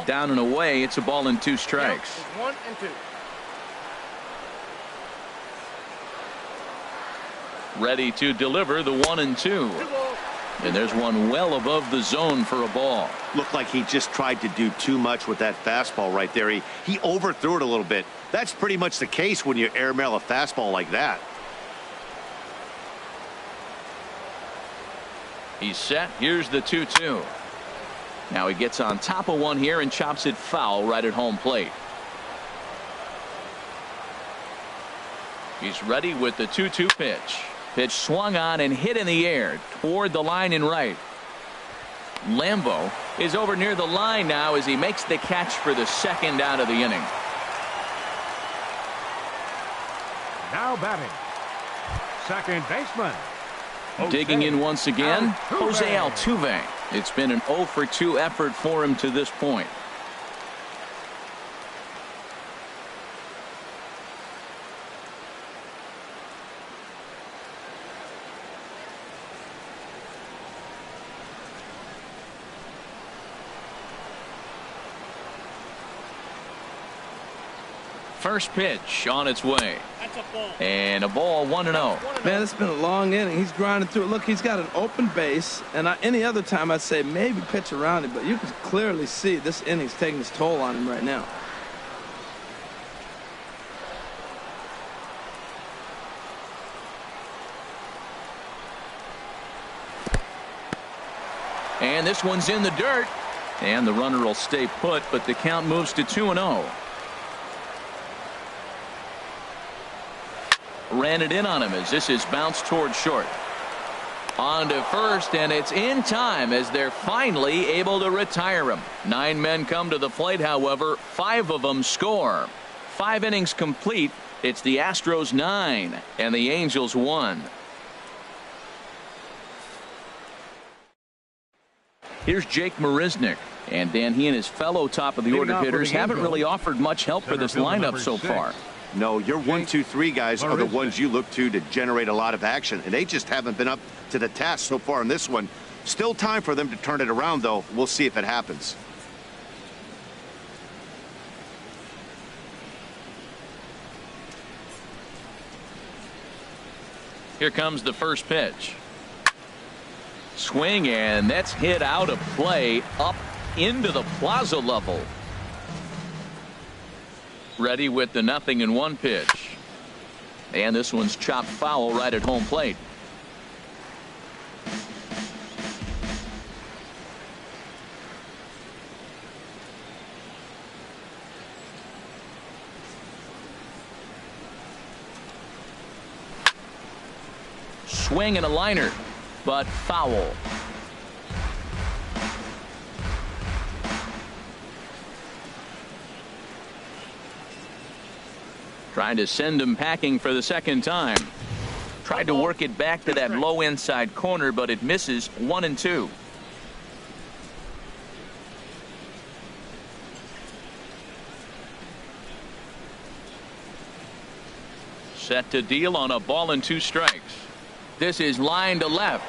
Down and away. It's a ball and 2 strikes. 1 and 2. Ready to deliver the 1-2. And there's one well above the zone for a ball. Looked like he just tried to do too much with that fastball right there. He overthrew it a little bit. That's pretty much the case when you airmail a fastball like that. He's set. Here's the 2-2. Now he gets on top of one here and chops it foul right at home plate. He's ready with the 2-2 pitch. Pitch swung on and hit in the air toward the line and right. Lambo is over near the line now as he makes the catch for the second out of the inning. Now batting, second baseman. Digging in once again, Jose Altuve. It's been an 0 for 2 effort for him to this point. First pitch on its way. That's a ball. And a ball, 1-0. Man, it's been a long inning. He's grinding through it. Look, he's got an open base, and any other time I'd say maybe pitch around it, but you can clearly see this inning's taking its toll on him right now. And this one's in the dirt. And the runner will stay put, but the count moves to 2-0. Ran it in on him as this is bounced toward short. On to first, and it's in time as they're finally able to retire him. 9 men come to the plate, however, 5 of them score. 5 innings complete. It's the Astros 9 and the Angels 1. Here's Jake Marisnick. And Dan, he and his fellow top of the order hitters haven't really offered much help for this lineup so far. No, your 1, 2, 3 guys are the ones you look to generate a lot of action, and they just haven't been up to the task so far in this one. Still time for them to turn it around, though. We'll see if it happens. Here comes the first pitch. Swing, and that's hit out of play up into the plaza level. Ready with the 0-1 pitch. And this one's chopped foul right at home plate. Swing and a liner, but foul. Trying to send him packing for the second time. Tried to work it back to that low inside corner, but it misses. 1-2. Set to deal on a ball and 2 strikes. This is line to left.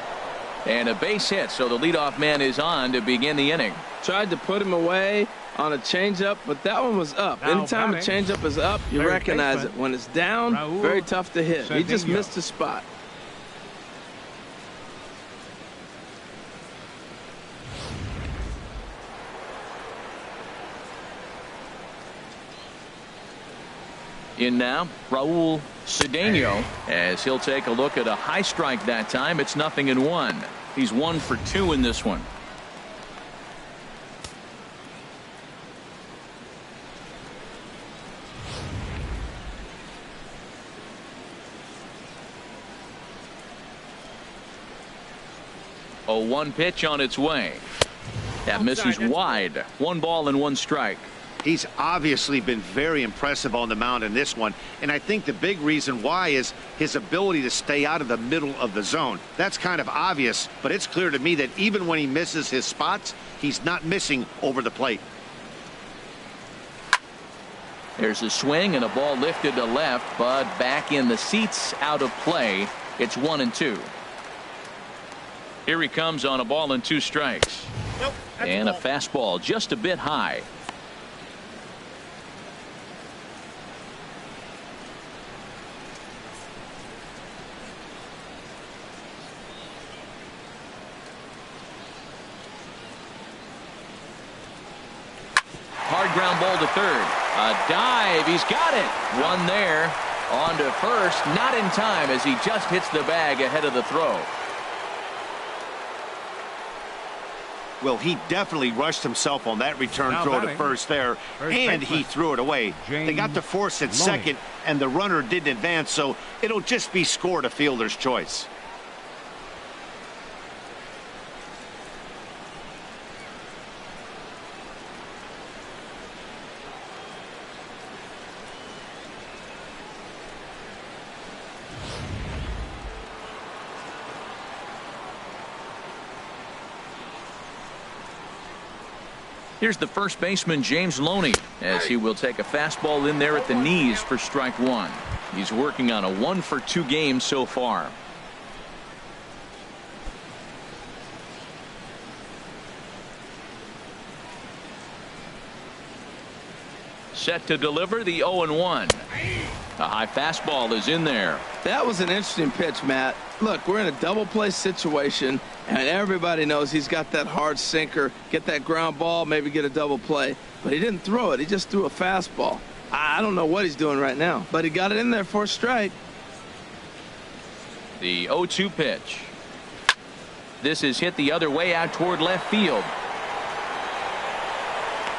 And a base hit, so the leadoff man is on to begin the inning. Tried to put him away on a changeup, but that one was up. Now Anytime a batting, changeup is up, you third recognize baseman, it. When it's down, Raul very tough to hit. He just Cedillo. missed his spot. In now, Raul Cedillo, as he'll take a look at a high strike that time. It's 0-1. He's 1 for 2 in this one. A 1 pitch on its way. That misses wide. 1 ball and 1 strike. He's obviously been very impressive on the mound in this one, and I think the big reason why is his ability to stay out of the middle of the zone. That's kind of obvious, but it's clear to me that even when he misses his spots, he's not missing over the plate. There's a swing and a ball lifted to left, but back in the seats, out of play. It's 1-2. Here he comes on a ball and 2 strikes. And a fastball just a bit high. Hard ground ball to third. A dive. He's got it. One there. On to first. Not in time as he just hits the bag ahead of the throw. Well, he definitely rushed himself on that return Now throw batting, to first there, and he threw it away. They got to force at second, and the runner didn't advance, so it'll just be scored a fielder's choice. Here's the first baseman, James Loney, as he will take a fastball in there at the knees for strike 1. He's working on a 1 for 2 game so far. Set to deliver the 0-1. A high fastball is in there. That was an interesting pitch, Matt. Look, we're in a double play situation, and everybody knows he's got that hard sinker. Get that ground ball, maybe get a double play. But he didn't throw it. He just threw a fastball. I don't know what he's doing right now, but he got it in there for a strike. The 0-2 pitch. This is hit the other way out toward left field.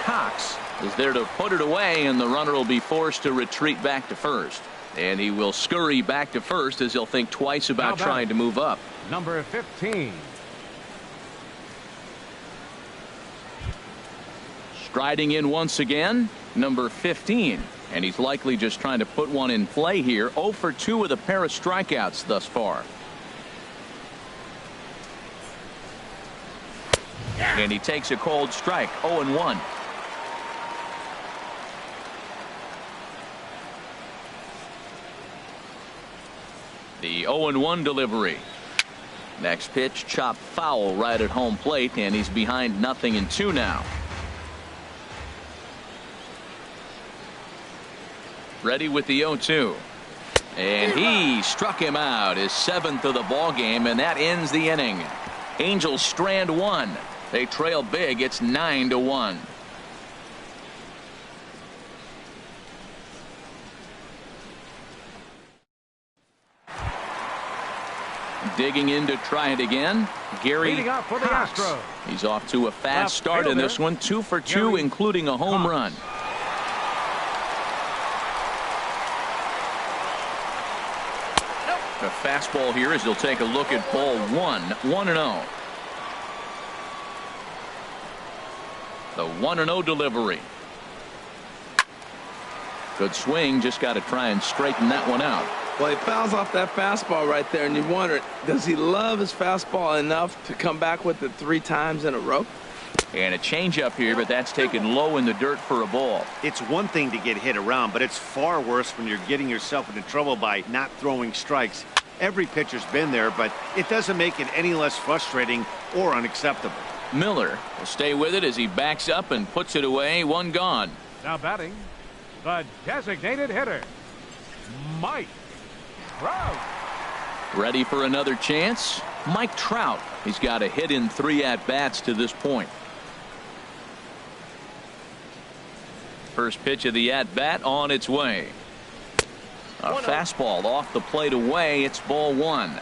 Cox is there to put it away, and the runner will be forced to retreat back to first. And he will scurry back to first as he'll think twice about trying to move up. Number 15. Striding in once again, number 15. And he's likely just trying to put one in play here. 0 for 2 with a pair of strikeouts thus far. And he takes a cold strike. 0-1. The 0-1 delivery. Next pitch, chop foul right at home plate, and he's behind 0-2 now. Ready with the 0-2. And he struck him out, his 7th of the ball game, and that ends the inning. Angels strand one. They trail big. It's 9-1. Digging in to try it again, Gary Leading up for the Cox. Astros. He's off to a fast Left start in this one, 2 for 2, Gary including a home Cox. run. The fastball here as he'll take a look at ball 1, 1-0. The 1-0 delivery. Good swing, just got to try and straighten that one out. Well, he fouls off that fastball right there, and you wonder, does he love his fastball enough to come back with it 3 times in a row? And a changeup here, but that's taken low in the dirt for a ball. It's one thing to get hit around, but it's far worse when you're getting yourself into trouble by not throwing strikes. Every pitcher's been there, but it doesn't make it any less frustrating or unacceptable. Miller will stay with it as he backs up and puts it away. 1 gone. Now batting, the designated hitter, Mike Trout. Ready for another chance? Mike Trout. He's got a hit in 3 at-bats to this point. First pitch of the at-bat on its way. A fastball off the plate away. It's ball 1.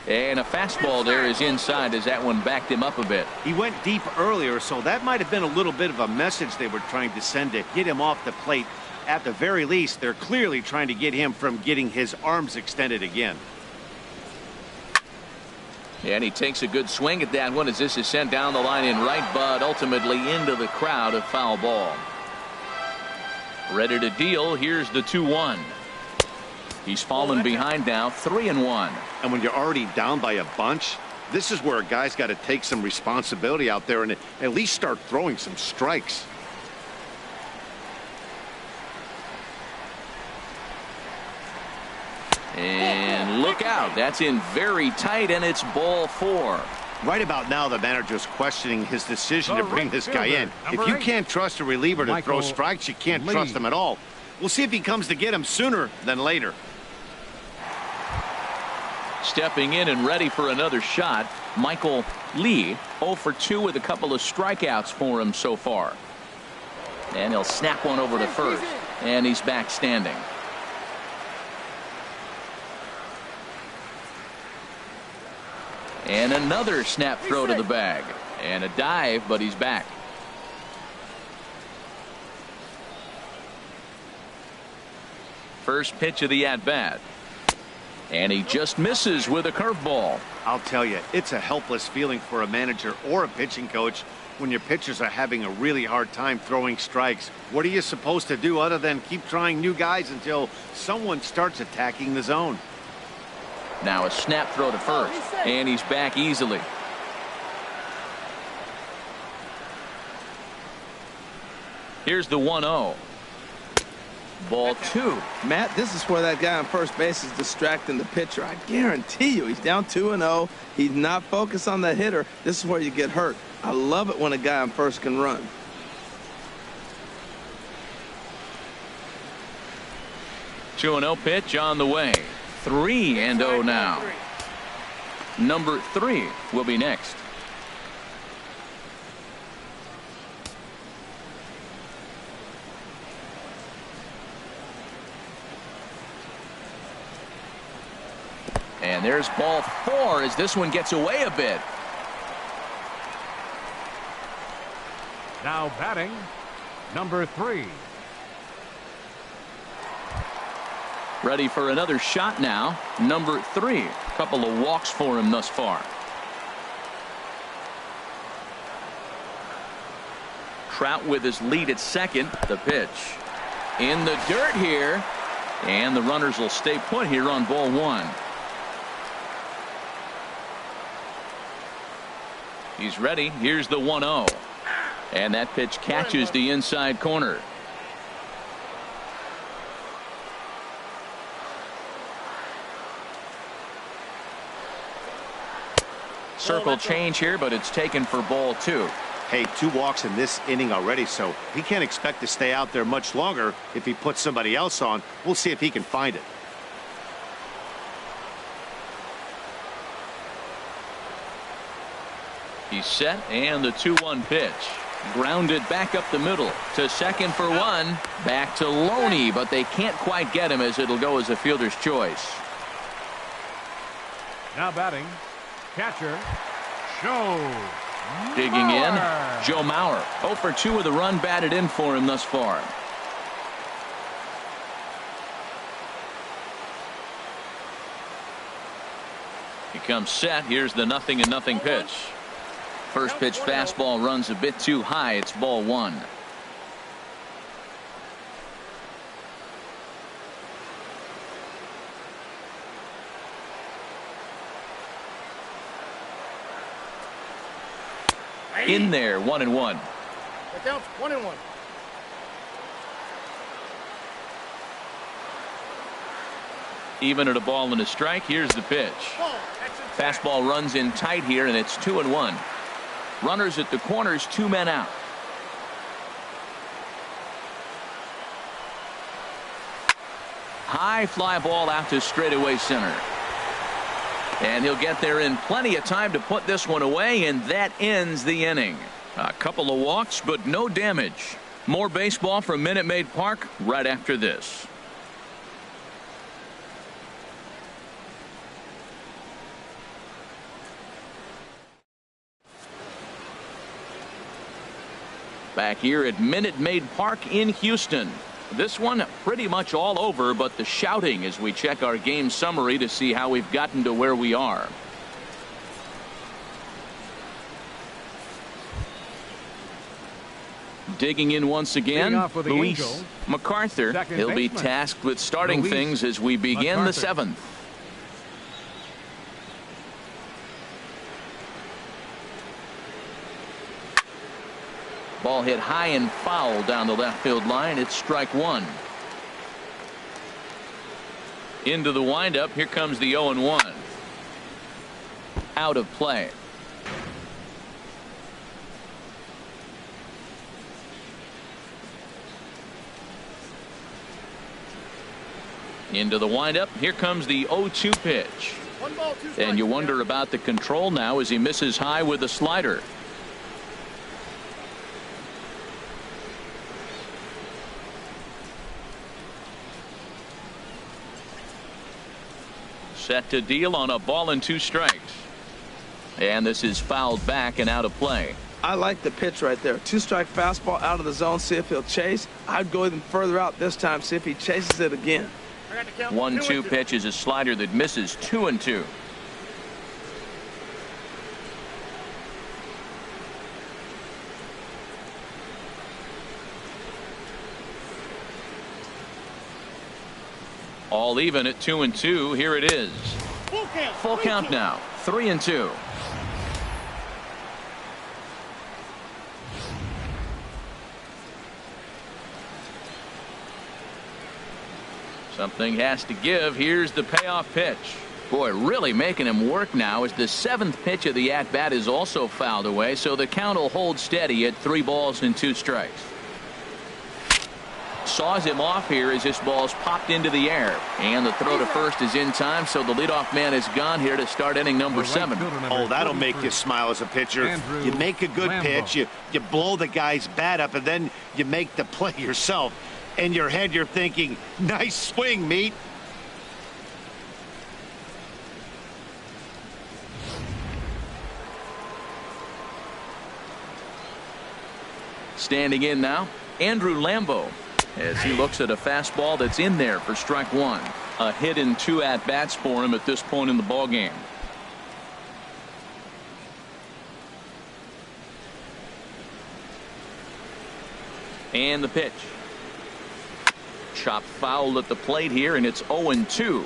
And a fastball there is inside as that one backed him up a bit. He went deep earlier, so that might have been a little bit of a message they were trying to send to get him off the plate. At the very least, they're clearly trying to get him from getting his arms extended again. And he takes a good swing at that one as this is sent down the line in right, but ultimately into the crowd, a foul ball. Ready to deal. Here's the 2-1. He's fallen behind now, 3-1. And when you're already down by a bunch, this is where a guy's got to take some responsibility out there and at least start throwing some strikes. And look out. That's in very tight, and it's ball 4. Right about now, the manager's questioning his decision to bring this guy in. If Number you 8. can't trust a reliever to throw Michael strikes, you can't Lee. trust him at all. We'll see if he comes to get him sooner than later. Stepping in and ready for another shot, Michael Lee, 0 for 2 with a couple of strikeouts for him so far. And he'll snap one over to first, and he's back standing. And another snap throw to the bag, and a dive, but he's back. First pitch of the at-bat. And he just misses with a curveball. I'll tell you, it's a helpless feeling for a manager or a pitching coach when your pitchers are having a really hard time throwing strikes. What are you supposed to do other than keep trying new guys until someone starts attacking the zone? Now a snap throw to first, and he's back easily. Here's the 1-0. Ball 2. Matt, this is where that guy on first base is distracting the pitcher. I guarantee you he's down 2-0. He's not focused on the hitter. This is where you get hurt. I love it when a guy on first can run. Two 2-0 pitch on the way. 3-0 now. Number 3 will be next. And there's ball 4 as this one gets away a bit. Now batting, number 3. Ready for another shot now. Number 3. Couple of walks for him thus far. Trout with his lead at second. The pitch in the dirt here, and the runners will stay put here on ball 1. He's ready. Here's the 1-0. And that pitch catches the inside corner. Circle change here, but it's taken for ball 2. Hey, 2 walks in this inning already, so he can't expect to stay out there much longer if he puts somebody else on. We'll see if he can find it. He's set, and the 2-1 pitch. Grounded back up the middle to second for 1. Back to Loney, but they can't quite get him as it'll go as a fielder's choice. Now batting, catcher, Joe Digging in, Joe Mauer. 0 for 2 with a run batted in for him thus far. He comes set. Here's the 0-0 pitch. First pitch fastball runs a bit too high. It's ball 1. In there, 1-1. Down 1-1. Even at a ball and a strike. Here's the pitch. Fastball runs in tight here, and it's 2-1. Runners at the corners, 2 men out. High fly ball out to straightaway center. And he'll get there in plenty of time to put this one away, and that ends the inning. A couple of walks, but no damage. More baseball from Minute Maid Park right after this. Back here at Minute Maid Park in Houston. This one pretty much all over, but the shouting as we check our game summary to see how we've gotten to where we are. Digging in once again, Luis Angels, MacArthur. He'll be tasked with starting things as we begin the 7th. Ball hit high and foul down the left field line. It's strike 1. Into the windup. Here comes the 0-1. Out of play. Into the windup. Here comes the 0-2 pitch. And you wonder about the control now as he misses high with a slider. Set to deal on a ball and 2 strikes. And this is fouled back and out of play. I like the pitch right there. 2-strike fastball out of the zone. See if he'll chase. I'd go even further out this time. See if he chases it again. 1-2 pitch is a slider that misses. 2-2. All even at 2-2. Here it is. Full count now. 3-2. Something has to give. Here's the payoff pitch. Boy, really making him work now as the 7th pitch of the at-bat is also fouled away, so the count will hold steady at 3 balls and 2 strikes. Saws him off here as this ball's popped into the air, and the throw to first is in time, so the leadoff man is gone here to start inning number 7. Oh, that'll make you smile as a pitcher. You make a good pitch, you blow the guy's bat up, and then you make the play yourself. In your head you're thinking, nice swing, meat. Standing in now, Andrew Lambeau, as he looks at a fastball that's in there for strike 1. A hit in 2 at-bats for him at this point in the ballgame. And the pitch. Chop foul at the plate here, and it's 0-2.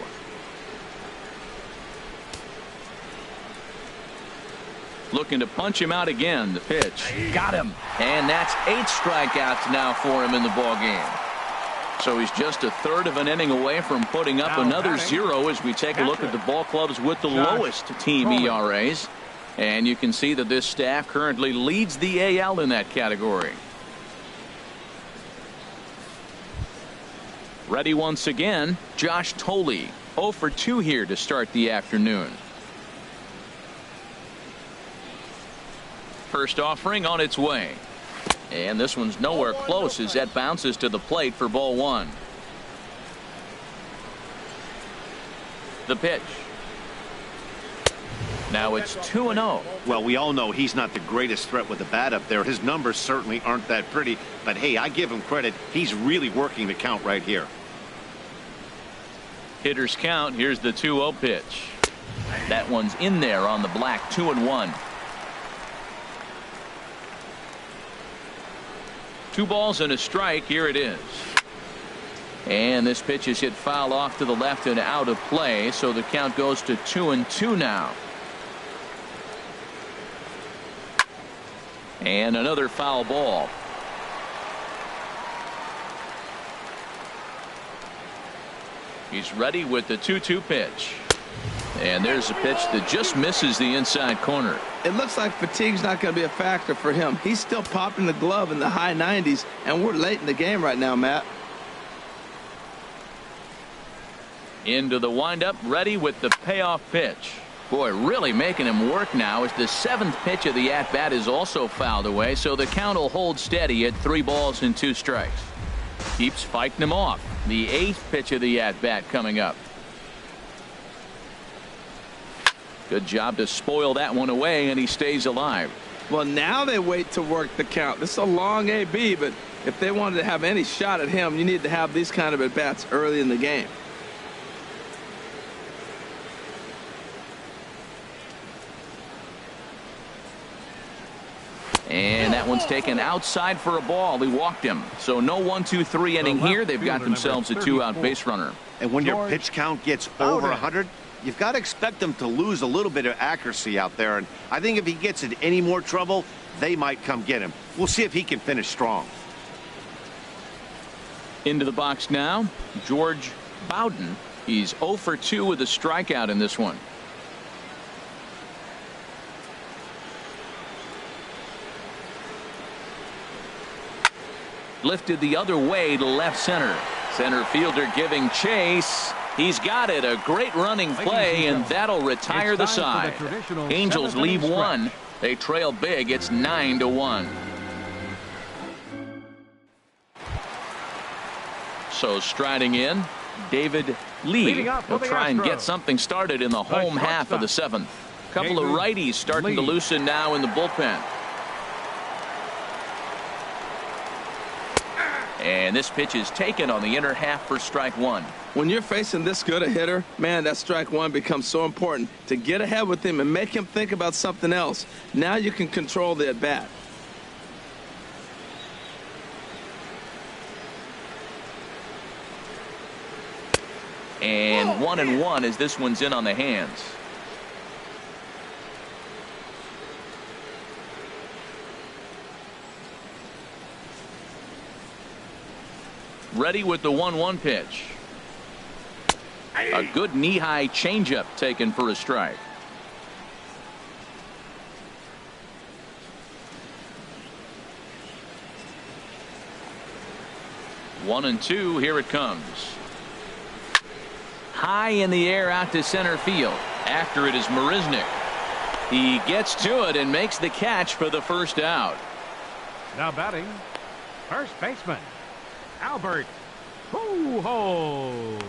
looking to punch him out again. The pitch. Got him. And that's 8 strikeouts now for him in the ball game. So he's just a third of an inning away from putting up another 0 as we take a look at the ball clubs with the lowest team ERAs. And you can see that this staff currently leads the AL in that category. Ready once again, Josh Thole. 0 for 2 here to start the afternoon. First offering on its way. And this one's nowhere close as that bounces to the plate for ball 1. The pitch. Now it's 2-0. Well, we all know he's not the greatest threat with the bat up there. His numbers certainly aren't that pretty. But, hey, I give him credit. He's really working the count right here. Hitter's count. Here's the 2-0 pitch. That one's in there on the black. 2-1. 2 balls and a strike. Here it is. And this pitch is hit foul off to the left and out of play. So the count goes to 2-2 now. And another foul ball. He's ready with the 2-2 pitch. And there's a pitch that just misses the inside corner. It looks like fatigue's not going to be a factor for him. He's still popping the glove in the high 90s, and we're late in the game right now, Matt. Into the windup, ready with the payoff pitch. Boy, really making him work now as the 7th pitch of the at-bat is also fouled away, so the count will hold steady at 3 balls and 2 strikes. Keeps fighting him off. The 8th pitch of the at-bat coming up. Good job to spoil that one away, and he stays alive. Well, now they wait to work the count. This is a long AB, but if they wanted to have any shot at him, you need to have these kind of at-bats early in the game. And that one's taken outside for a ball. He walked him. So no 1-2-3 inning here. They've got themselves a 2-out base runner. And when your pitch count gets over 100, you've got to expect them to lose a little bit of accuracy out there. And I think if he gets in any more trouble, they might come get him. We'll see if he can finish strong. Into the box now, George Bowden. He's 0 for 2 with a strikeout in this one. Lifted the other way to left center. Center fielder giving chase. He's got it. A great running play, and that'll retire the side. Angels leave 1. They trail big. It's 9-1. So striding in, David Lee. He'll try and get something started in the home half of the 7th. Couple of righties starting to loosen now in the bullpen. And this pitch is taken on the inner half for strike 1. When you're facing this good a hitter, man, that strike 1 becomes so important to get ahead with him and make him think about something else. Now you can control the at-bat. And 1-1 as this one's in on the hands. Ready with the 1-1 pitch. A good knee-high changeup taken for a strike. One and two. Here it comes. High in the air out to center field. After it is Marisnick. He gets to it and makes the catch for the first out. Now batting, first baseman, Albert Pujols.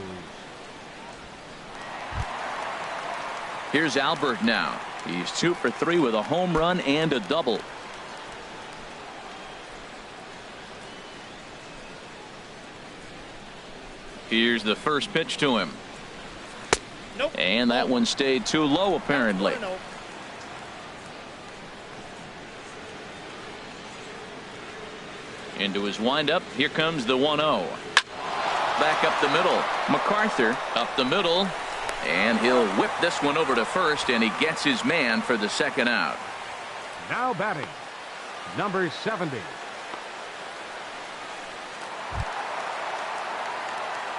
Here's Albert now. He's 2 for 3 with a home run and a double. Here's the first pitch to him. Nope. And that one stayed too low apparently. Into his windup. Here comes the 1-0. Back up the middle. MacArthur up the middle. And he'll whip this one over to first, and he gets his man for the second out. Now batting, number 70.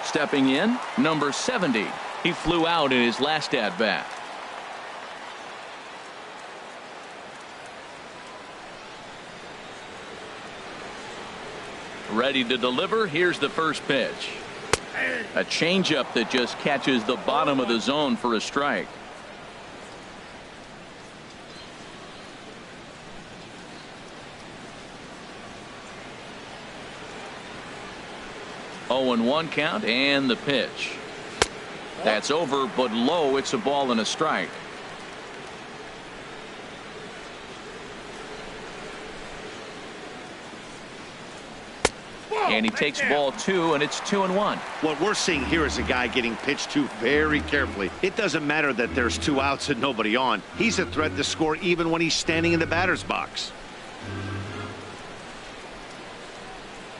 Stepping in, number 70. He flew out in his last at-bat. Ready to deliver. Here's the first pitch. A changeup that just catches the bottom of the zone for a strike. Oh, and 1 count, and the pitch. That's over, but low. It's a ball and a strike. And he takes ball 2, and it's 2-1. What we're seeing here is a guy getting pitched to very carefully. It doesn't matter that there's 2 outs and nobody on. He's a threat to score even when he's standing in the batter's box.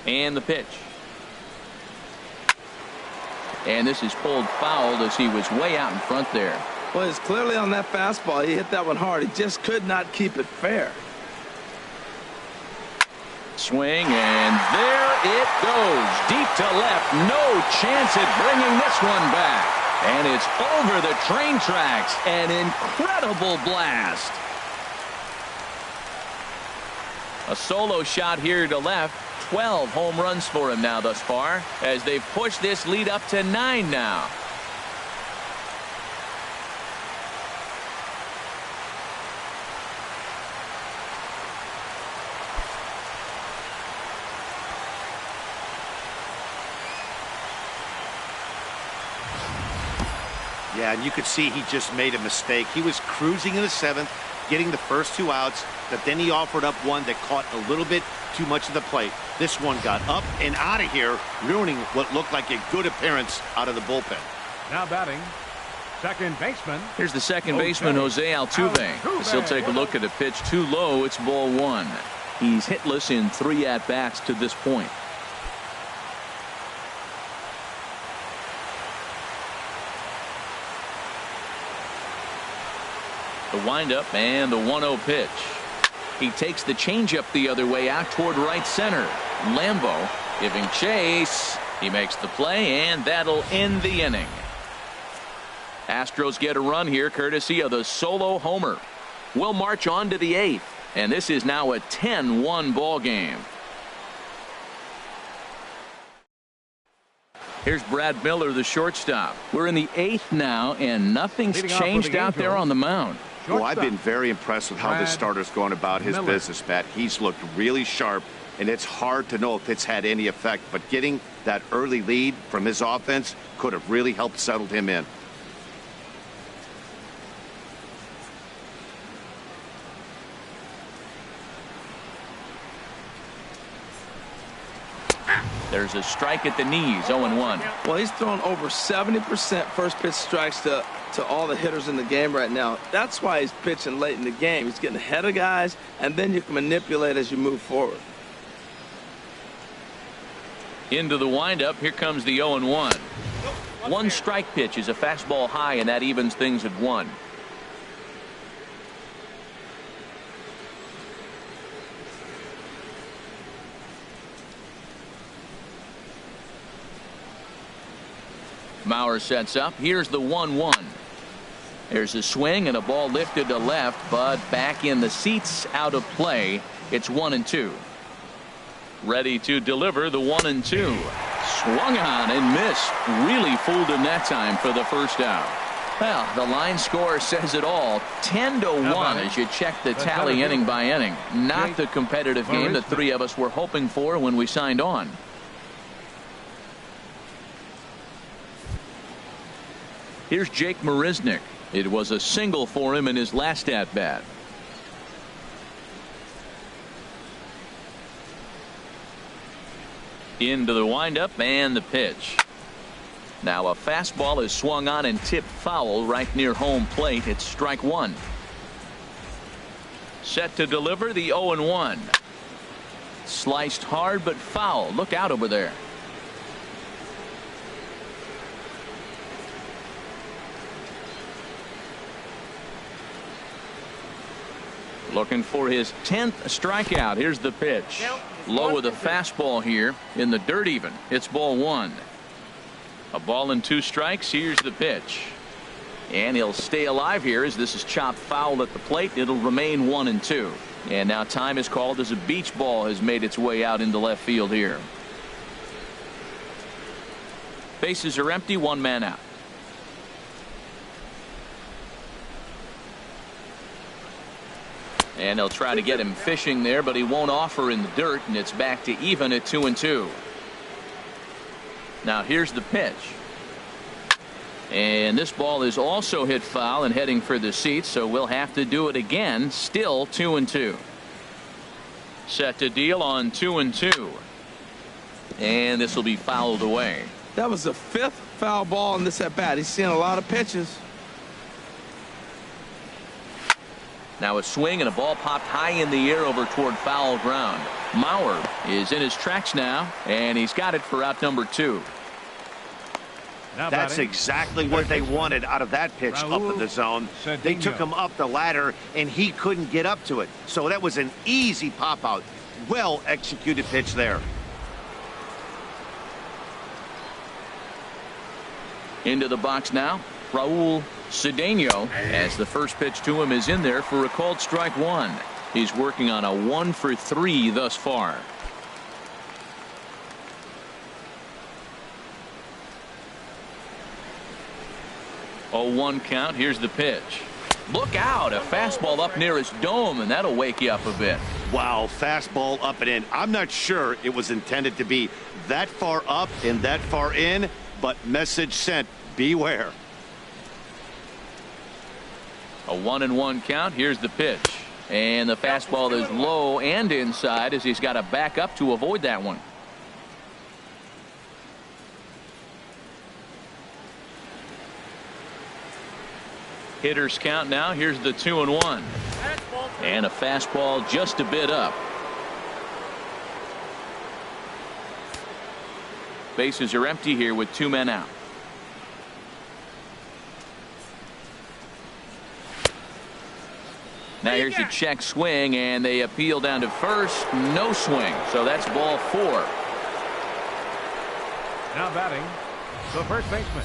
And the pitch. And this is pulled foul as he was way out in front there. Well, it's clearly on that fastball. He hit that one hard. He just could not keep it fair. Swing, and there it goes. Deep to left. No chance at bringing this one back. And it's over the train tracks. An incredible blast. A solo shot here to left. 12 home runs for him now thus far, as they've pushed this lead up to 9 now. Yeah, and you could see he just made a mistake. He was cruising in the 7th, getting the first 2 outs, but then he offered up one that caught a little bit too much of the plate. This one got up and out of here, ruining what looked like a good appearance out of the bullpen. Now batting, second baseman. Here's the second baseman, Jose Altuve. As he'll take a look at a pitch too low. It's ball 1. He's hitless in 3 at-bats to this point. The windup and the 1-0 pitch. He takes the changeup the other way out toward right center. Lambo giving chase. He makes the play, and that'll end the inning. Astros get a run here courtesy of the solo homer. We'll march on to the 8th, and this is now a 10-1 ball game. Here's Brad Miller, the shortstop. We're in the 8th now, and nothing's changed out there on the mound. Well, I've been very impressed with how this starter's going about his business, Pat. He's looked really sharp, and it's hard to know if it's had any effect, but getting that early lead from his offense could have really helped settle him in. There's a strike at the knees, 0-1. Well, he's thrown over 70% first pitch strikes to all the hitters in the game right now. That's why he's pitching late in the game. He's getting ahead of guys, and then you can manipulate as you move forward. Into the windup. Here comes the 0-1. 1 strike pitch is a fastball high, and that evens things at 1. Mauer sets up. Here's the 1-1. There's a swing and a ball lifted to left, but back in the seats, out of play. It's 1-2. Ready to deliver the 1-2. Swung on and missed. Really fooled him that time for the first out. Well, the line score says it all. 10-1 as you check the tally inning by inning. Not the competitive game that 3 of us were hoping for when we signed on. Here's Jake Marisnick. It was a single for him in his last at-bat. Into the windup and the pitch. Now a fastball is swung on and tipped foul right near home plate. It's strike 1. Set to deliver the 0-1. Sliced hard but foul. Look out over there. Looking for his 10th strikeout. Here's the pitch. Low with a fastball here in the dirt even. It's ball 1. A ball and 2 strikes. Here's the pitch. And he'll stay alive here as this is chopped foul at the plate. It'll remain 1-2. And now time is called as a beach ball has made its way out into left field here. Bases are empty. 1 man out. And they'll try to get him fishing there, but he won't offer in the dirt, and it's back to even at 2-2. Now here's the pitch. And this ball is also hit foul and heading for the seats, so we'll have to do it again. Still 2-2. Set to deal on 2-2. And this will be fouled away. That was the 5th foul ball in this at bat. He's seeing a lot of pitches. Now a swing and a ball popped high in the air over toward foul ground. Mauer is in his tracks now, and he's got it for out number 2. That's exactly what they wanted out of that pitch up in the zone. They took him up the ladder, and he couldn't get up to it. So that was an easy pop out. Well executed pitch there. Into the box now, Raul Cedeno, as the first pitch to him is in there for a called strike 1. He's working on a 1-for-3 thus far. Oh, 1 count. Here's the pitch. Look out, a fastball up near his dome, and that'll wake you up a bit. Wow, fastball up and in. I'm not sure it was intended to be that far up and that far in, but message sent, beware. A 1-1 count. Here's the pitch. And the fastball is low and inside as he's got to back up to avoid that one. Hitters count now. Here's the 2-1. And a fastball just a bit up. Bases are empty here with 2 men out. Now here's a check swing, and they appeal down to first. No swing. So that's ball 4. Now batting, the first baseman.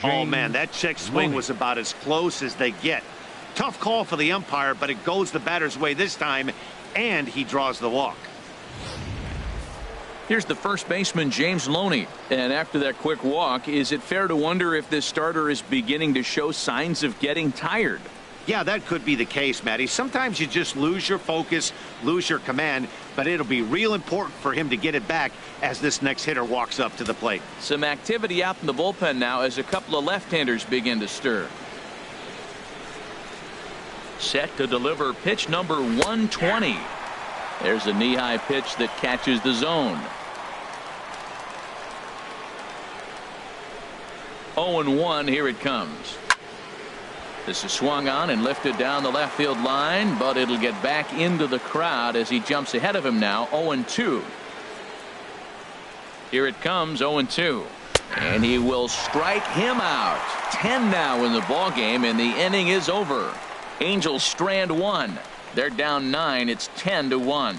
Oh, man, that check swing was about as close as they get. Tough call for the umpire, but it goes the batter's way this time, and he draws the walk. Here's the first baseman, James Loney. And after that quick walk, is it fair to wonder if this starter is beginning to show signs of getting tired? Yeah, that could be the case, Matty. Sometimes you just lose your focus, lose your command, but it'll be real important for him to get it back as this next hitter walks up to the plate. Some activity out in the bullpen now as a couple of left-handers begin to stir. Set to deliver pitch number 120. There's a knee-high pitch that catches the zone. 0-1, here it comes. This is swung on and lifted down the left field line, but it'll get back into the crowd as he jumps ahead of him now. 0-2. Here it comes. 0-2. And he will strike him out. 10 now in the ball game, and the inning is over. Angels strand 1. They're down 9. It's 10-1.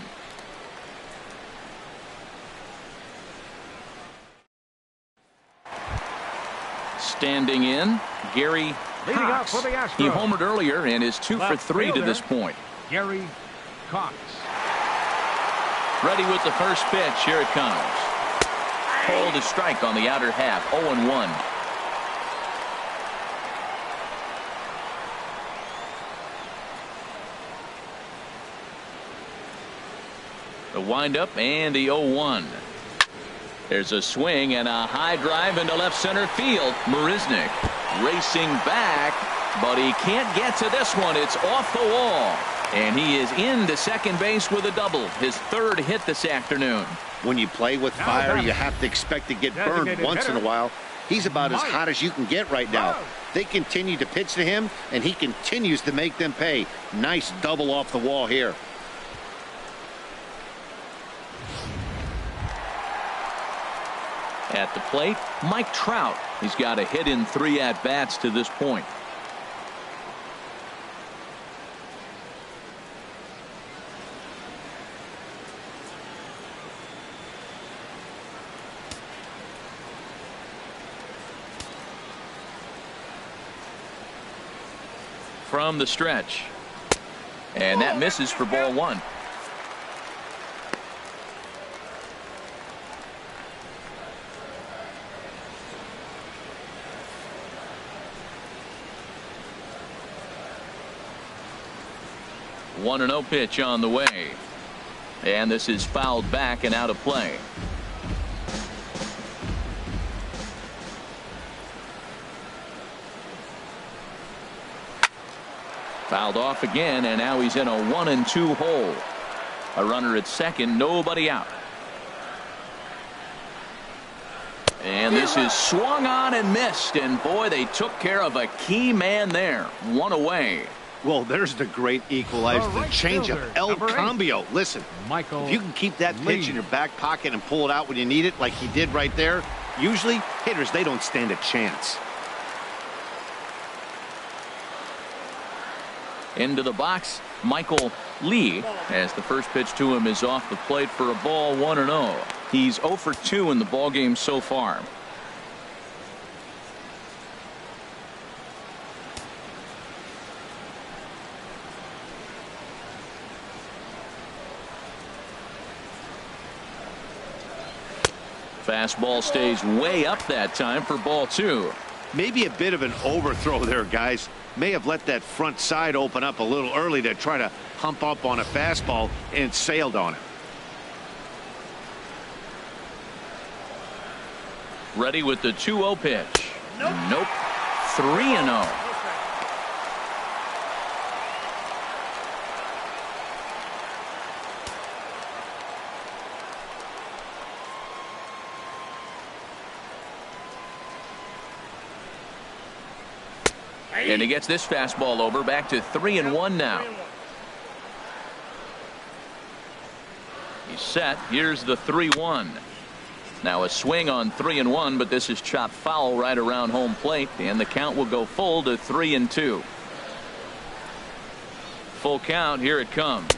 Standing in, Gary Leading out Cox. for the Astros. He homered earlier and is 2 for 3 to this point. Gary Cox. Ready with the first pitch. Here it comes. Called a strike on the outer half. 0-1. The windup and the 0-1. There's a swing and a high drive into left center field. Marisnick racing back, but he can't get to this one. It's off the wall, and he is into second base with a double, his 3rd hit this afternoon. When you play with fire, you have to expect to get burned once in a while. He's about as hot as you can get right now. They continue to pitch to him, and he continues to make them pay. Nice double off the wall here. At the plate, Mike Trout. He's got a hit in 3 at-bats to this point. from the stretch. And that misses for ball one. One and 0 pitch on the way. And this is fouled back and out of play. Fouled off again, and now he's in a 1-2 hole. A runner at second, nobody out. And this is swung on and missed, and boy, they took care of a key man there. One away. Well, there's the great equalizer, the changeup, El Cambio. Listen, Michael if you can keep that pitch in your back pocket and pull it out when you need it, like he did right there, usually hitters, they don't stand a chance. Into the box, Michael Lee, as the first pitch to him is off the plate for a ball. 1-0. He's 0 for 2 in the ballgame so far. Fastball stays way up that time for ball 2. Maybe a bit of an overthrow there, guys. May have let that front side open up a little early to try to hump up on a fastball and sailed on it. Ready with the 2-0 pitch. Nope. 3-0. And he gets this fastball over, back to 3-1 now. He's set. Here's the 3-1. Now a swing on 3-1, but this is chopped foul right around home plate, and the count will go full to 3-2. Full count. Here it comes.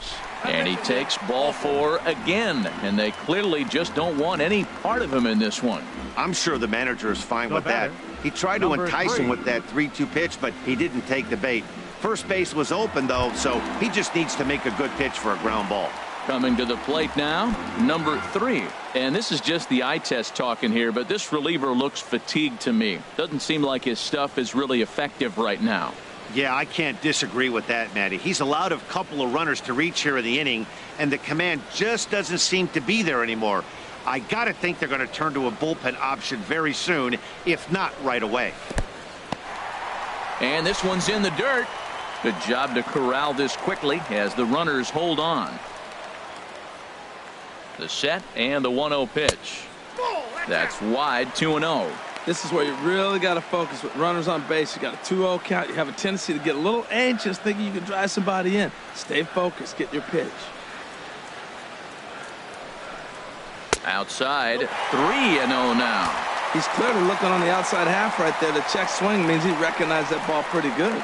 And he takes ball 4 again, and they clearly just don't want any part of him in this one. I'm sure the manager is fine with that. He tried to entice him with that 3-2 pitch, but he didn't take the bait. First base was open, though, so he just needs to make a good pitch for a ground ball. Coming to the plate now, number 3. And this is just the eye test talking here, but this reliever looks fatigued to me. Doesn't seem like his stuff is really effective right now. Yeah, I can't disagree with that, Matty. He's allowed a couple of runners to reach here in the inning, and the command just doesn't seem to be there anymore. I got to think they're going to turn to a bullpen option very soon, if not right away. And this one's in the dirt. Good job to corral this quickly as the runners hold on. The set and the 1-0 pitch. That's wide. 2-0. This is where you really got to focus with runners on base. You got a 2-0 count. You have a tendency to get a little anxious thinking you can drive somebody in. Stay focused. Get your pitch. Outside. 3-0 now. He's clearly looking on the outside half right there. The check swing means he recognized that ball pretty good.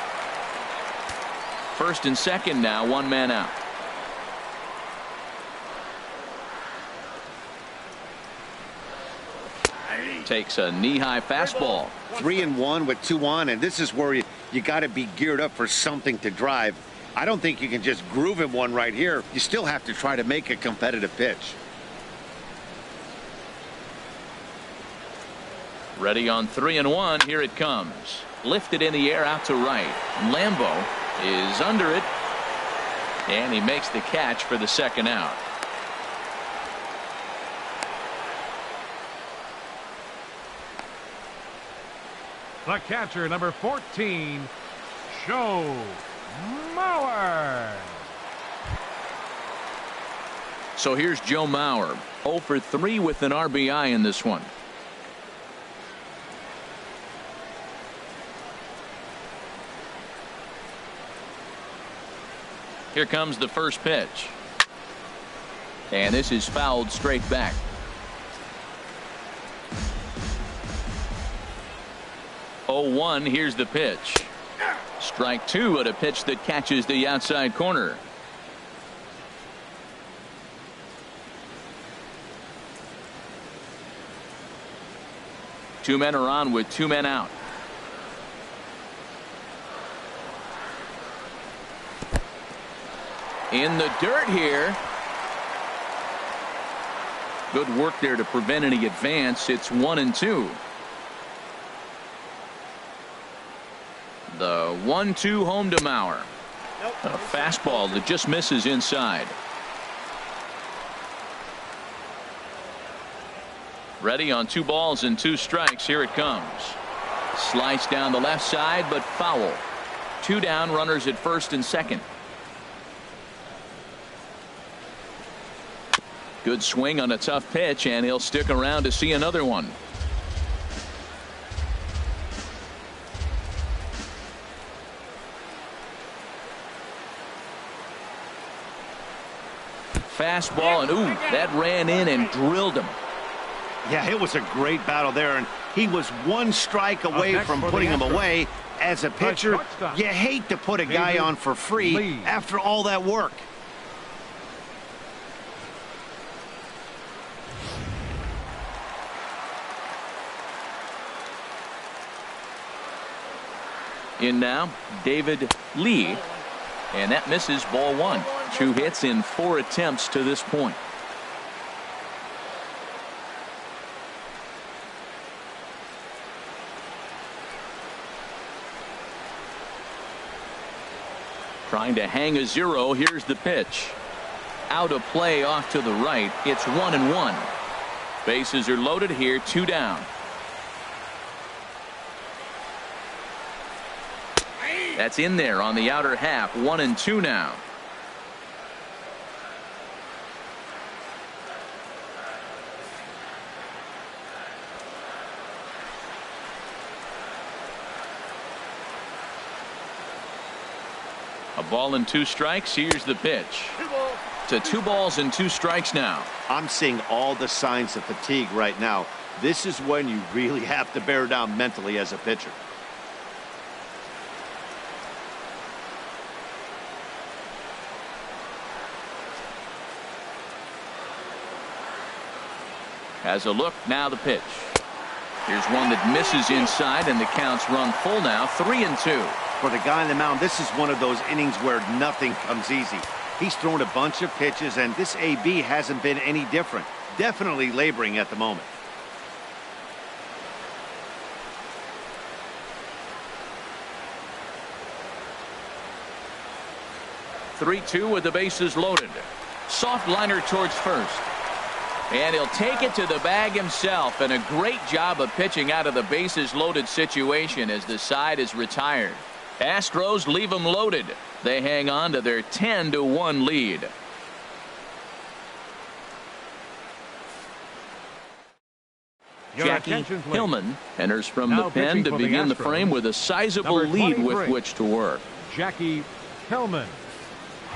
First and second now. One man out. Takes a knee-high fastball. 3-1 with 2 on, and this is where you got to be geared up for something to drive. I don't think you can just groove him one right here. You still have to try to make a competitive pitch. Ready on 3-1. Here it comes. Lifted in the air out to right. Lambo is under it, and he makes the catch for the second out. The catcher, number 14, Joe Mauer. So here's Joe Mauer, 0 for 3 with an RBI in this one. Here comes the first pitch. And this is fouled straight back. 0-1. Here's the pitch. Strike 2 at a pitch that catches the outside corner. Two men are on with 2 men out. In the dirt here. Good work there to prevent any advance. It's 1-2. The 1-2 home to Mauer. A fastball that just misses inside. Ready on 2 balls and 2 strikes. Here it comes. Slice down the left side, but foul. 2 down, runners at first and second. Good swing on a tough pitch, and he'll stick around to see another one. Fastball, and ooh, that ran in and drilled him. Yeah, it was a great battle there, and he was 1 strike away from putting him away. As a pitcher, you hate to put a guy on for free after all that work. In now, David Lee, and that misses, ball 1. 2 hits in 4 attempts to this point. Trying to hang a 0. Here's the pitch. Out of play off to the right. It's 1-1. Bases are loaded here. 2 down. That's in there on the outer half. 1-2 now. A ball and 2 strikes. Here's the pitch. To 2 balls and 2 strikes now. I'm seeing all the signs of fatigue right now. This is when you really have to bear down mentally as a pitcher. Has a look, now the pitch. Here's one that misses inside, and the count's run full now. 3-2. For the guy on the mound, this is one of those innings where nothing comes easy. He's thrown a bunch of pitches, and this AB hasn't been any different. Definitely laboring at the moment. (3-2) with the bases loaded. Soft liner towards first. And he'll take it to the bag himself, and a great job of pitching out of the bases loaded situation as the side is retired. Astros leave them loaded. They hang on to their 10-1 lead. Jackie Hillman enters from the pen to begin the frame with a sizable lead with which to work. Jackie Hillman.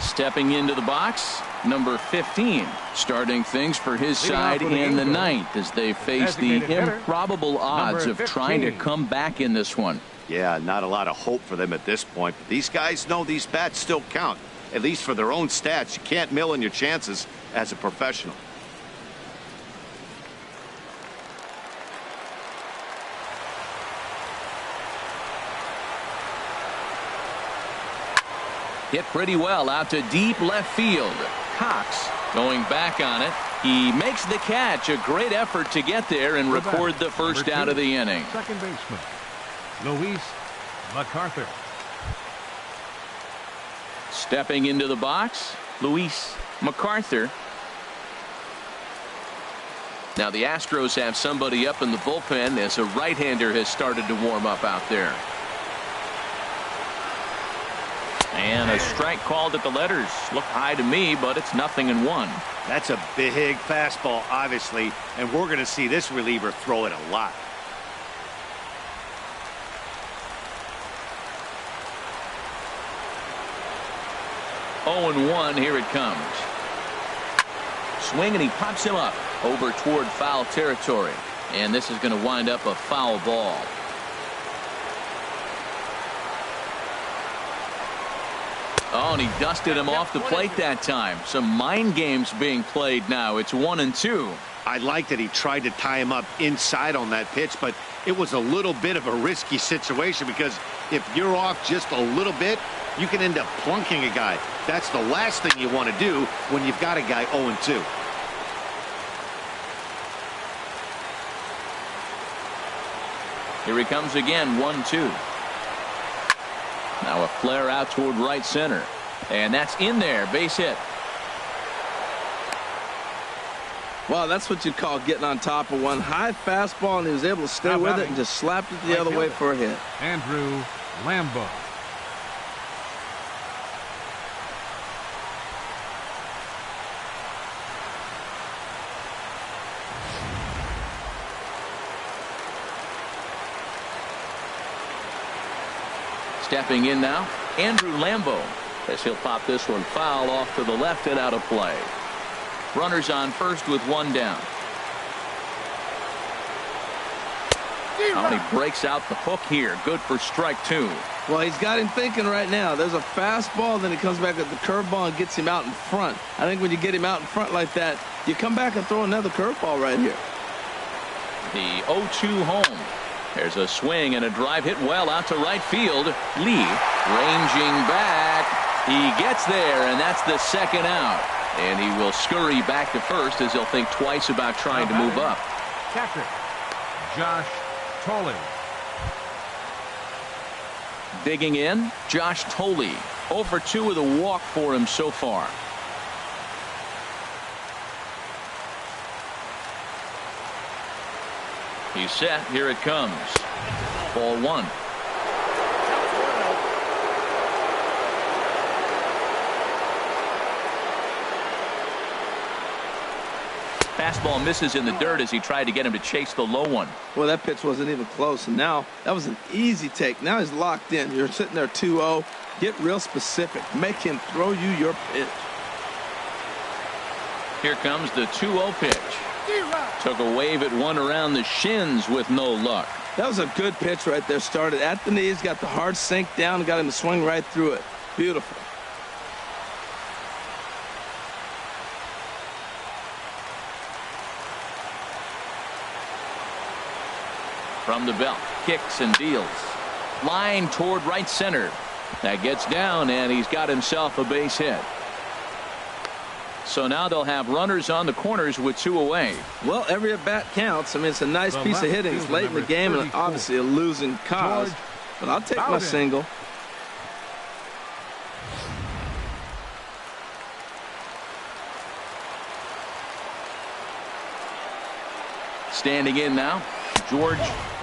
Stepping into the box, number 15, starting things for his side in the ninth as they face the improbable odds of trying to come back in this one. Yeah, not a lot of hope for them at this point, but these guys know these bats still count, at least for their own stats. You can't mill in your chances as a professional. Hit pretty well out to deep left field. Cox going back on it. He makes the catch. A great effort to get there and record the first out of the inning. Second baseman, Luis MacArthur. Stepping into the box, Luis MacArthur. Now the Astros have somebody up in the bullpen as a right-hander has started to warm up out there. And a strike called at the letters. Look high to me, but it's 0-1. That's a big fastball, obviously, and we're going to see this reliever throw it a lot. Oh, 1. Here it comes. Swing, and he pops him up over toward foul territory. And this is going to wind up a foul ball. Oh, and he dusted him off the plate that time. Some mind games being played now. It's 1-2. I like that he tried to tie him up inside on that pitch, but it was a little bit of a risky situation because If you're off just a little bit, you can end up plunking a guy. That's the last thing you want to do when you've got a guy 0-2. Here he comes again, 1-2. Now a flare out toward right center. And that's in there, base hit. Well, that's what you call getting on top of one. High fastball, and he was able to stay with it and just slapped it the other way for a hit. Andrew Lambo. Stepping in now, Andrew Lambo, as he'll pop this one foul off to the left and out of play. Runners on first with one down. And he breaks out the hook here. Good for strike two. Well, he's got him thinking right now. There's a fastball, then he comes back with the curveball and gets him out in front. I think when you get him out in front like that, you come back and throw another curveball right here. The 0-2 home. There's a swing and a drive hit well out to right field. Lee ranging back. He gets there, and that's the second out. And he will scurry back to first as he'll think twice about trying to move up. Catcher, Josh Tolley. Digging in, Josh Tolley. 0 for 2 with a walk for him so far. He's set. Here it comes. Ball one. Fastball misses in the dirt as he tried to get him to chase the low one. Well, that pitch wasn't even close, and now that was an easy take. Now he's locked in. You're sitting there 2-0. Get real specific. Make him throw you your pitch. Here comes the 2-0 pitch. Took a wave at one around the shins with no luck. That was a good pitch right there. Started at the knees, got the hard sink down, and got him to swing right through it. Beautiful. From the belt, kicks and deals. Line toward right center. That gets down, and he's got himself a base hit. So now they'll have runners on the corners with 2 away. Well, every at bat counts. I mean, it's a nice piece of hitting. It's late in the game and obviously a losing cause. But I'll take my single. Standing in now, George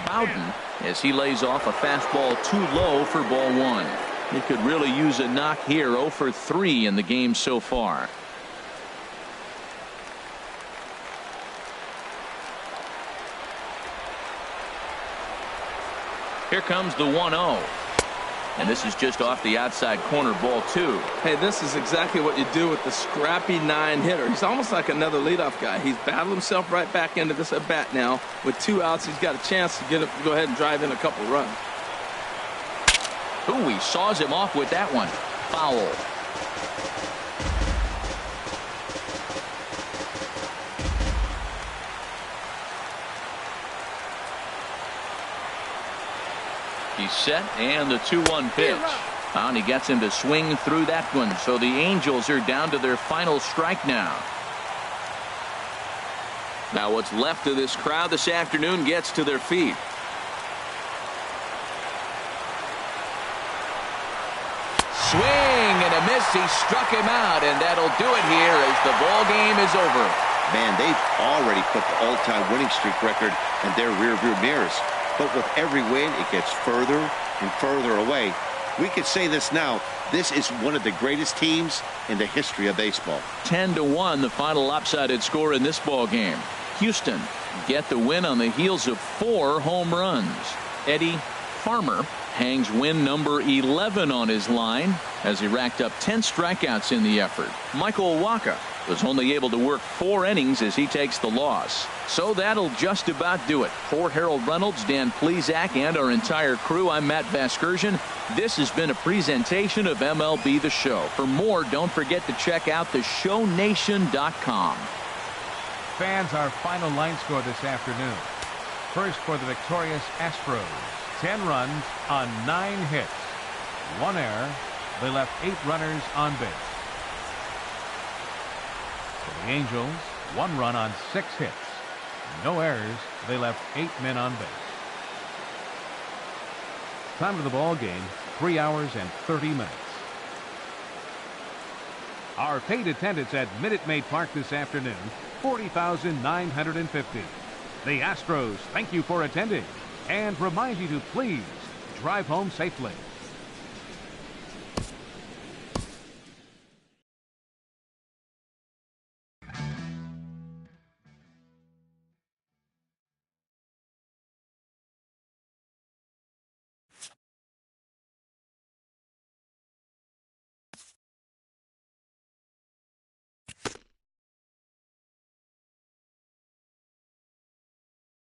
Bowden, as he lays off a fastball too low for ball one. He could really use a knock here. 0 for 3 in the game so far. Here comes the 1-0. And this is just off the outside corner, ball two. Hey, this is exactly what you do with the scrappy 9 hitter. He's almost like another leadoff guy. He's battled himself right back into this at bat now. With 2 outs, he's got a chance to go ahead and drive in a couple runs. Ooh, he saws him off with that one. Foul. He's set, and the 2-1 pitch. And he gets him to swing through that one. So the Angels are down to their final strike now. Now what's left of this crowd this afternoon gets to their feet. Swing and a miss. He struck him out, and that'll do it here as the ball game is over. Man, they've already put the all-time winning streak record in their rearview mirrors. But with every win, it gets further and further away. We could say this now. This is one of the greatest teams in the history of baseball. 10-1, the final lopsided score in this ball game. Houston get the win on the heels of 4 home runs. Eddie Farmer hangs win number 11 on his line as he racked up 10 strikeouts in the effort. Michael Wacha was only able to work 4 innings as he takes the loss. So that'll just about do it. For Harold Reynolds, Dan Plesac, and our entire crew, I'm Matt Vasgersian. This has been a presentation of MLB The Show. For more, don't forget to check out theshownation.com. Fans, our final line score this afternoon. First for the victorious Astros, 10 runs on 9 hits. 1 error. They left 8 runners on base. For the Angels, 1 run on 6 hits. No errors. They left 8 men on base. Time of the ball game, 3 hours and 30 minutes. Our paid attendance at Minute Maid Park this afternoon, 40,950. The Astros thank you for attending and remind you to please drive home safely.